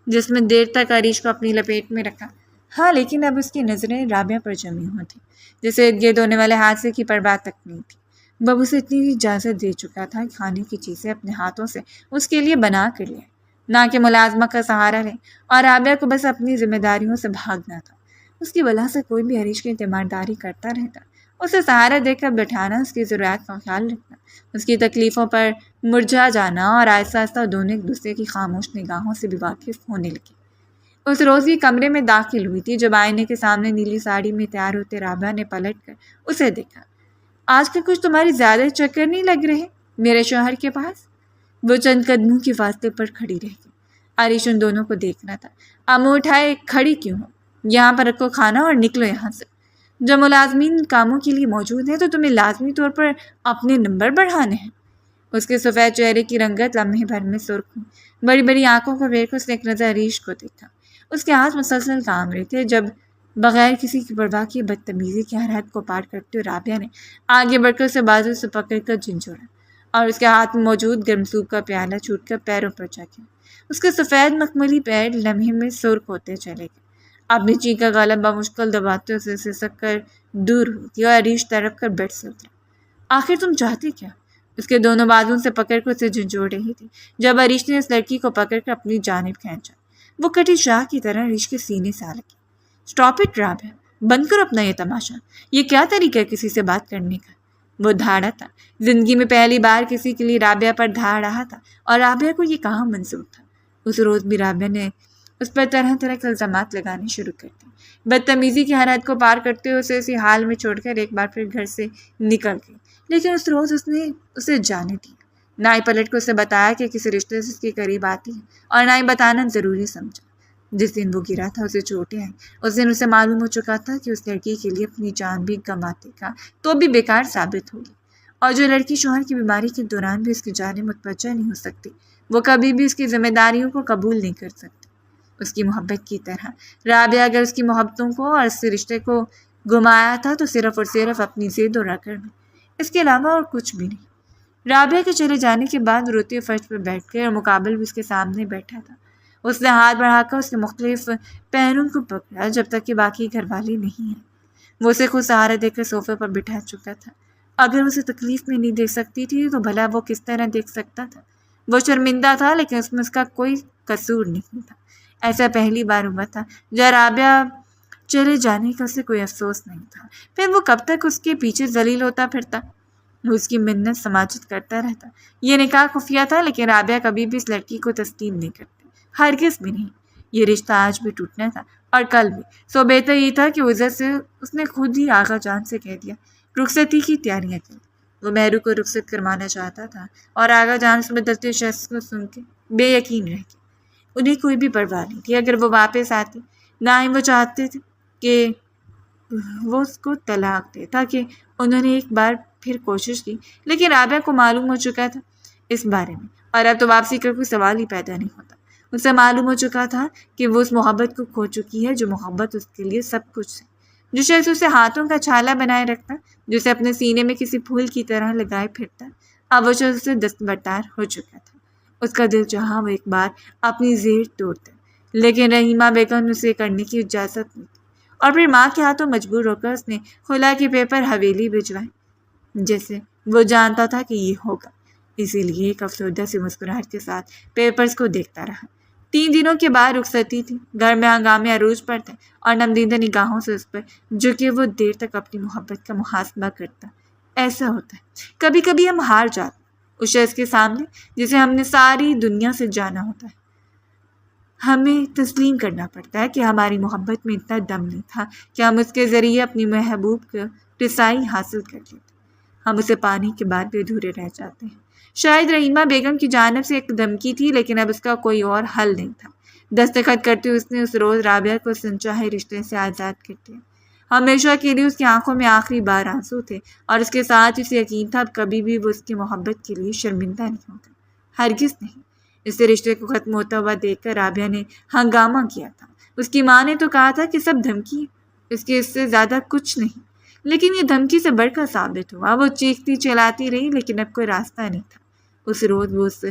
جس میں دیر تک عریش کو اپنی لپیٹ میں رکھا۔ ہاں، لیکن اب اس کی نظریں رابعہ پر جمی ہوئی تھیں، جسے ارد گرد ہونے والے حادثے کی پرواہ تک نہیں تھی۔ وہ اسے اتنی اجازت دے چکا تھا کہ کھانے کی چیزیں اپنے ہاتھوں سے اس کے لیے بنا کر لے، نہ کہ ملازمہ کا سہارا لے، اور رابعہ کو بس اپنی ذمہ داریوں سے بھاگنا تھا۔ اس کی وجہ سے کوئی بھی عریش کی تیمارداری کرتا رہتا، اسے سہارا دے کر بٹھانا، اس کی ضروریات کا خیال رکھنا، اس کی تکلیفوں پر مرجھا جانا، اور آہستہ آہستہ دونوں ایک دوسرے کی خاموش نگاہوں سے بھی واقف ہونے لگے۔ اس روز بھی کمرے میں داخل ہوئی تھی جب آئینے کے سامنے نیلی ساڑی میں تیار ہوتے رابعہ نے پلٹ کر اسے دیکھا۔ آج کل کچھ تمہاری زیادہ چکر نہیں لگ رہے میرے شوہر کے پاس؟ وہ چند قدموں کے فاصلے پر کھڑی رہ گئی۔ عریش ان دونوں کو دیکھنا تھا۔ منہ اٹھائے کھڑی کیوں ہو؟ یہاں پر رکھو کھانا اور نکلو یہاں سے۔ جب ملازمین کاموں کے لیے موجود ہیں تو تمہیں لازمی طور پر اپنے نمبر بڑھانے ہیں۔ اس کے سفید چہرے کی رنگت لمحے بھر میں سرخ ہوئی۔ بڑی بڑی آنکھوں کو پھیر کر اس نے ایک نظر عریش کو دیکھا۔ اس کے ہاتھ مسلسل کام رہے تھے جب بغیر کسی کی پرواہ کیے بدتمیزی کی ہر حد کو پار کرتے ہوئے رابعہ نے آگے بڑھ کر اسے بازو سے پکڑ کر جھنجھوڑا، اور اس کے ہاتھ میں موجود گرم سوپ کا پیالہ چھوٹ کر پیروں پر جا گیا۔ اس کے سفید مخملی پیر لمحے میں سرخ ہوتے چلے گئے۔ اپنی چینک کا غالب بمشکل دباتے اسے سسک کر دور ہوتی اور عریش طرف کر بیٹھ سے اترا۔ آخر تم چاہتی کیا؟ اس کے دونوں بازوؤں سے پکڑ کر اسے جھنجھوڑ رہی تھی جب عریش نے اس لڑکی کو پکڑ کر اپنی جانب کھینچا۔ وہ کٹی شاہ کی طرح عریش کے سینے سے آ لگی۔ اسٹاپ اٹ رابعہ، بند کرو اپنا یہ تماشا، یہ کیا طریقہ ہے کسی سے بات کرنے کا؟ وہ دھاڑا تھا، زندگی میں پہلی بار کسی کے لیے رابعہ پر دھاڑ رہا تھا، اور رابعہ کو یہ کہاں منظور تھا۔ اس روز بھی رابعہ نے اس پر طرح طرح کے الزامات لگانے شروع کر دی۔ بدتمیزی کی ہر حد کو پار کرتے ہوئے اسے اسی حال میں چھوڑ کر ایک بار پھر گھر سے نکل گئی، لیکن اس روز اس نے اسے جانے دی، نہ ہی پلٹ کو اسے بتایا کہ کسی رشتے سے اس کے قریب آتی ہے، اور نہ ہی بتانا ضروری سمجھا۔ جس دن وہ گرا تھا اسے چوٹیں آئیں، اس دن اسے معلوم ہو چکا تھا کہ اس لڑکی کے لیے اپنی جان بھی گنواتے کا تو بھی بیکار ثابت ہوگی، اور جو لڑکی شوہر کی بیماری کے دوران بھی اس کی جانب متوجہ نہیں ہو سکتی، وہ کبھی بھی اس کی ذمہ داریوں کو قبول نہیں کر سکتی۔ اس کی محبت کی طرح رابعہ اگر اس کی محبتوں کو اور اس رشتے کو گمایا تھا تو صرف اور صرف اپنی ضد اور اکڑ میں، اس کے علاوہ اور کچھ بھی نہیں۔ رابعہ کے چلے جانے کے بعد روتے فرش پر بیٹھ گئے اور مقابل بھی اس کے سامنے بیٹھا تھا۔ اس نے ہاتھ بڑھا کر اس کے مختلف پہلوؤں کو پکڑا جب تک کہ باقی گھر والے نہیں ہیں۔ وہ اسے خود سہارا دے کر صوفے پر بٹھا چکا تھا۔ اگر اسے تکلیف میں نہیں دیکھ سکتی تھی تو بھلا وہ کس طرح دیکھ سکتا تھا؟ وہ شرمندہ تھا، لیکن اس میں اس کا کوئی قصور نہیں تھا۔ ایسا پہلی بار ہوا تھا جب رابعہ چلے جانے کا اسے کوئی افسوس نہیں تھا۔ پھر وہ کب تک اس کے پیچھے ذلیل ہوتا پھرتا، وہ اس کی منت سماجت کرتا رہتا۔ یہ نکاح خفیہ تھا، لیکن رابعہ کبھی بھی اس لڑکی کو تسلیم نہیں کرتی، ہرگز بھی نہیں۔ یہ رشتہ آج بھی ٹوٹنا تھا اور کل بھی، سو بہتر یہ تھا کہ عزت سے اس نے خود ہی آغا جان سے کہہ دیا، رخصتی کی تیاریاں کی۔ وہ مہرو کو رخصت کروانا چاہتا تھا اور آغا جان اس بدلتے شخص کو سن کے بے یقین رہ گیا۔ انہیں کوئی بھی پرواہ نہیں تھی اگر وہ واپس آتے، نہ ہی وہ چاہتے تھے کہ وہ اس کو طلاق دے، تاکہ انہوں نے ایک بار پھر کوشش کی، لیکن رابعہ کو معلوم ہو چکا تھا اس بارے میں، اور اب تو واپسی کا کوئی سوال ہی پیدا نہیں ہوتا۔ اسے معلوم ہو چکا تھا کہ وہ اس محبت کو کھو چکی ہے جو محبت اس کے لیے سب کچھ ہے، جو شخص اسے ہاتھوں کا چھالا بنائے رکھتا، جو اسے اپنے سینے میں کسی پھول کی طرح لگائے پھرتا، اب وہ شخص اسے دستبردار ہو چکا تھا۔ اس کا دل چاہا وہ ایک بار اپنی زیر توڑتا، لیکن رحیمہ بیگم نے اسے کرنے کی اجازت نہیں دی، اور پھر ماں کے ہاتھوں مجبور ہو کر اس نے خلا کے پیپر حویلی بھجوائے، جیسے وہ جانتا تھا کہ یہ ہوگا۔ اسی لیے ایک افسردہ سی مسکراہٹ کے ساتھ پیپرز کو دیکھتا رہا۔ 3 دنوں کے بعد رخصتی تھی، گھر میں ہنگامے عروج پر تھے اور نمدیدہ نگاہوں سے اس پر جو کہ وہ دیر تک اپنی محبت کا محاسبہ کرتا۔ ایسا ہوتا ہے کبھی کبھی ہم ہار جاتے اس شخص کے سامنے جسے ہم نے ساری دنیا سے جانا ہوتا ہے۔ ہمیں تسلیم کرنا پڑتا ہے کہ ہماری محبت میں اتنا دم نہیں تھا کہ ہم اس کے ذریعے اپنی محبوب کو رسائی حاصل کر لیتے، ہم اسے پانے کے بعد بھی ادھورے رہ جاتے ہیں۔ شاید رحیمہ بیگم کی جانب سے ایک دھمکی تھی، لیکن اب اس کا کوئی اور حل نہیں تھا۔ دستخط کرتے اس نے اس روز رابعہ کو سنچاہے رشتے سے آزاد کر دیا۔ ہمیشہ کے لیے اس کی آنکھوں میں آخری بار آنسو تھے، اور اس کے ساتھ اسے یقین تھا اب کبھی بھی وہ اس کی محبت کے لیے شرمندہ نہیں ہوگا، ہرگز نہیں۔ اس سے رشتے کو ختم ہوتا ہوا دیکھ کر رابعہ نے ہنگامہ کیا تھا۔ اس کی ماں نے تو کہا تھا کہ سب دھمکی ہے، اس کے اس سے زیادہ کچھ نہیں، لیکن یہ دھمکی سے بڑھ کر ثابت ہوا۔ وہ چیختی چلاتی رہی، لیکن اب کوئی راستہ نہیں تھا۔ اس روز وہ اس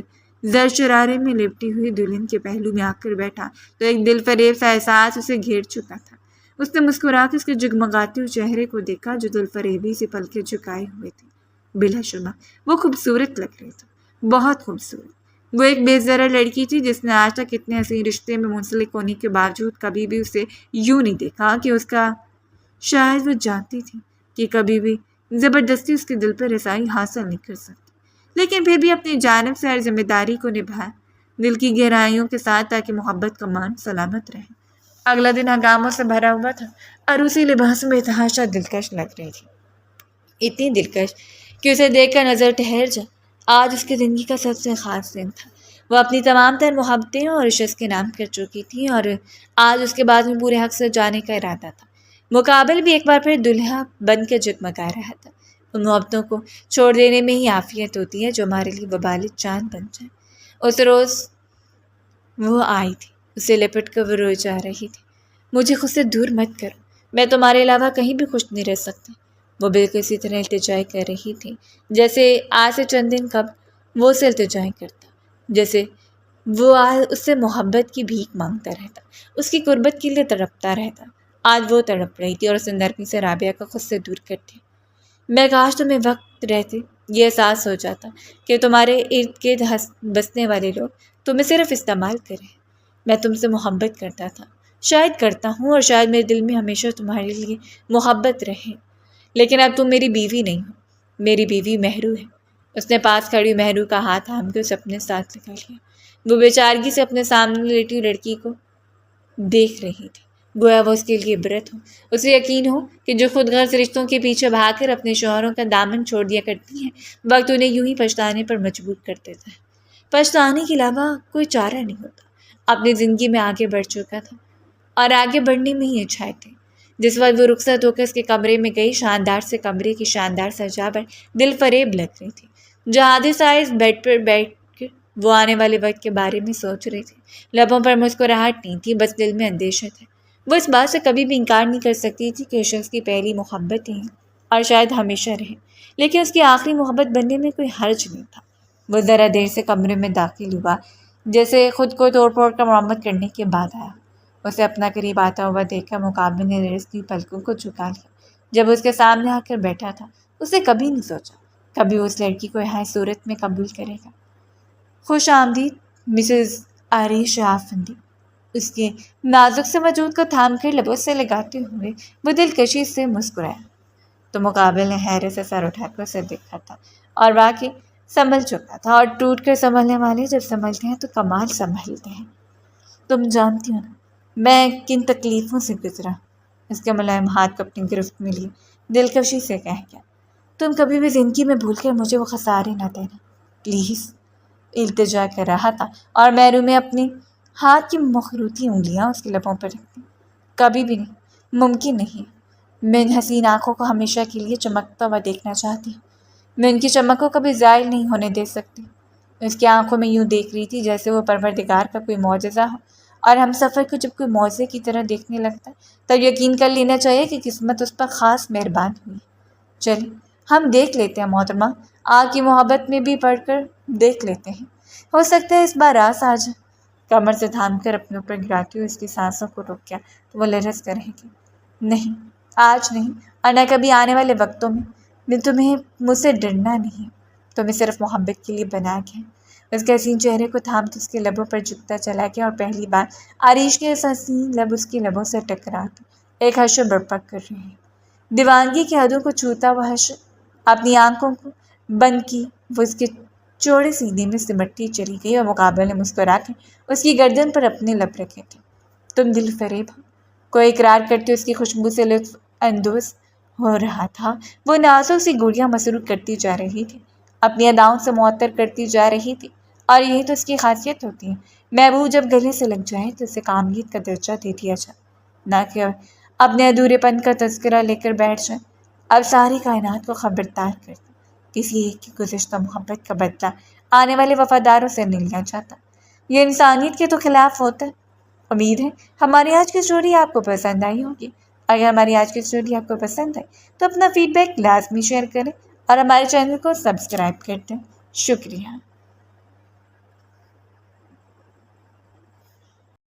زر شرارے میں لپٹی ہوئی دلہن کے پہلو میں آ کر بیٹھا تو ایک دل فریب سا احساس اسے گھیر چکا تھا۔ اس نے مسکرا کے اس کے جگمگاتے ہوئے چہرے کو دیکھا جو دل فریبی سے پلکیں جھکائے ہوئے تھے۔ بلا شبہ وہ خوبصورت لگ رہی تھی، بہت خوبصورت۔ وہ ایک بے ذرا لڑکی تھی جس نے آج تک اتنے حسین رشتے میں منسلک ہونے کے باوجود کبھی بھی اسے یوں نہیں دیکھا کہ اس کا۔ شاید وہ جانتی تھی کہ کبھی بھی زبردستی اس کے دل پر رسائی حاصل نہیں کر سکتی، لیکن پھر بھی اپنی جانب سے ہر ذمہ داری کو نبھایا دل کی گہرائیوں کے ساتھ، تاکہ محبت کا مان سلامت رہے۔ اگلا دن ہنگاموں سے بھرا ہوا تھا اور اسی لباس میں تحاشا دلکش لگ رہی تھی، اتنی دلکش کہ اسے دیکھ کر نظر ٹھہر جائے۔ آج اس کی زندگی کا سب سے خاص دن تھا۔ وہ اپنی تمام تر محبتیں اور عشق کے نام کر چکی تھی، اور آج اس کے بعد میں پورے حق سے جانے کا ارادہ تھا۔ مقابل بھی ایک بار پھر دلہا بن کے جگمگا رہا تھا۔ ان محبتوں کو چھوڑ دینے میں ہی عافیت ہوتی ہے جو ہمارے لیے وبال چاند بن جائے۔ اس روز وہ آئی تھی، اسے لپٹ کر وہ روئی جا رہی تھی۔ مجھے خود سے دور مت کرو، میں تمہارے علاوہ کہیں بھی خوش نہیں رہ سکتا۔ وہ بالکل اسی طرح التجائی کر رہی تھی جیسے آج سے چند دن قبل وہ اسے التجائی کرتا، جیسے وہ آج اس سے محبت کی بھیک مانگتا رہتا، اس کی قربت کے لیے تڑپتا رہتا۔ آج وہ تڑپ رہی تھی اور اس نرمی سے رابعہ کو خود سے دور کرتی۔ میں کاش تمہیں وقت رہتے یہ احساس ہو جاتا کہ تمہارے ارد گرد بسنے والے لوگ تمہیں صرف استعمال کریں۔ میں تم سے محبت کرتا تھا، شاید کرتا ہوں، اور شاید میرے دل میں ہمیشہ تمہارے لیے محبت رہے، لیکن اب تم میری بیوی نہیں ہو، میری بیوی مہرو ہے۔ اس نے پاس کھڑی مہرو کا ہاتھ تھام کے اسے اپنے ساتھ لگا لیا۔ وہ بیچارگی سے اپنے سامنے لیٹی لڑکی کو دیکھ رہی تھی، گویا وہ اس کے لیے عبرت ہو۔ اسے یقین ہو کہ جو خود غرض رشتوں کے پیچھے بھاگ کر اپنے شوہروں کا دامن چھوڑ دیا کرتی ہیں، وقت انہیں یوں ہی پچھتانے پر مجبور کر دیتا ہے۔ پچھتانے کے علاوہ کوئی چارہ نہیں ہوتا۔ اپنی زندگی میں آگے بڑھ چکا تھا اور آگے بڑھنے میں ہی اچھائے تھے۔ جس وقت وہ رخصت ہو کر اس کے کمرے میں گئی، شاندار سے کمرے کی شاندار سجاوٹ دل فریب لگ رہی تھی۔ جہادی سائز بیڈ پر بیٹھ کر وہ آنے والے وقت کے بارے میں سوچ رہی تھی۔ لبوں پر مسکراہٹ نہیں تھی، بس دل میں اندیشہ تھا۔ وہ اس بات سے کبھی بھی انکار نہیں کر سکتی تھی کہ اس شخص کی پہلی محبت ہی اور شاید ہمیشہ رہے، لیکن اس کی آخری محبت بننے میں کوئی حرج نہیں تھا۔ وہ ذرا دیر سے کمرے میں داخل ہوا، جیسے خود کو توڑ پھوڑ کر مرمت کرنے کے بعد آیا۔ اسے اپنا قریب آتا ہوا دیکھ کر مقابل نے لرزتی پلکوں کو جھکا لیا۔ جب اس کے سامنے آ کر بیٹھا تھا، اسے کبھی نہیں سوچا کبھی وہ اس لڑکی کو یہاں صورت میں قبول کرے گا۔ خوش آمدید مسز عریش آفندی۔ اس کے نازک سے وجود کو تھام کر لبوں سے لگاتے ہوئے وہ دلکشی سے مسکرایا تو مقابل نے حیرت سے سر اٹھا کر اسے دیکھا تھا، اور واقعی سنبھل چکا تھا، اور ٹوٹ کر سنبھلنے والے جب سنبھلتے ہیں تو کمال سنبھلتے ہیں۔ تم جانتی ہو نا میں کن تکلیفوں سے گزرا۔ اس کے ملائم ہاتھ کو اپنی گرفت میں لیے دلکشی سے کہہ گیا، تم کبھی بھی زندگی میں بھول کر مجھے وہ خسارے نہ دینا پلیز۔ التجا کر رہا تھا اور میرو میں اپنی ہاتھ کی مخروطی انگلیاں اس کے لبوں پر رکھتی۔ کبھی بھی نہیں، ممکن نہیں۔ میں ان حسین آنکھوں کو ہمیشہ کے لیے چمکتا ہوا دیکھنا چاہتی ہوں۔ میں ان کی چمک کو کبھی زائل نہیں ہونے دے سکتی۔ اس کی آنکھوں میں یوں دیکھ رہی تھی جیسے وہ پروردگار کا کوئی معجزہ ہو، اور ہم سفر کو جب کوئی معجزے کی طرح دیکھنے لگتا ہے تب یقین کر لینا چاہیے کہ قسمت اس پر خاص مہربان ہوئی۔ چلیے ہم دیکھ لیتے ہیں محترمہ، آگ کی محبت میں بھی پڑھ کر دیکھ لیتے ہیں، ہو سکتا ہے اس بار راس آ جائے۔ کمر سے تھام کر اپنے اوپر گراتی ہوئی اس کی سانسوں کو روک گیا تو وہ لرز کر رہے گی، نہیں آج نہیں، اور نہ کبھی آنے والے وقتوں میں تمہیں مجھ سے ڈرنا نہیں، تمہیں صرف محبت کے لیے بنا گیا۔ اس کے حسین چہرے کو تھام کے اس کے لبوں پر جھکتا چلا گیا اور پہلی بار عریش کے حسین لب اس کے لبوں سے ٹکرا کے ایک حشر برپا کر رہے ہیں۔ دیوانگی کی حدوں کو چھوتا ہوا حشر اپنی آنکھوں کو بند کی وہ اس کے چوڑے سینے میں سمٹتی چلی گئی اور مقابلے میں مسکرا کے اس کی گردن پر اپنے لب رکھے تھے۔ تم دل فریب ہو، کوئی اقرار کرتے اس کی خوشبو سے لطف اندوز ہو رہا تھا۔ وہ نازوں سی گولیاں مسرور کرتی جا رہی تھی، اپنی اداؤں سے معطر کرتی جا رہی تھی، اور یہی تو اس کی خاصیت ہوتی ہے، محبوب جب گلے سے لگ جائے تو اسے کامیت کا درجہ دے دیا جائے، نہ کہ اپنے ادھورے پن کا تذکرہ لے کر بیٹھ جائے۔ اب ساری کائنات کو خبردار کر دیں، کسی ایک کی گزشتہ محبت کا بدلہ آنے والے وفاداروں سے نہیں لیا جاتا، یہ انسانیت کے تو خلاف ہوتا ہے۔ امید ہے ہماری آج کی اسٹوری آپ کو پسند آئی ہوگی۔ اگر ہماری آج کی اسٹوری آپ کو پسند آئی تو اپنا فیڈ بیک لازمی شیئر کریں اور ہمارے چینل کو سبسکرائب کر دیں۔ شکریہ۔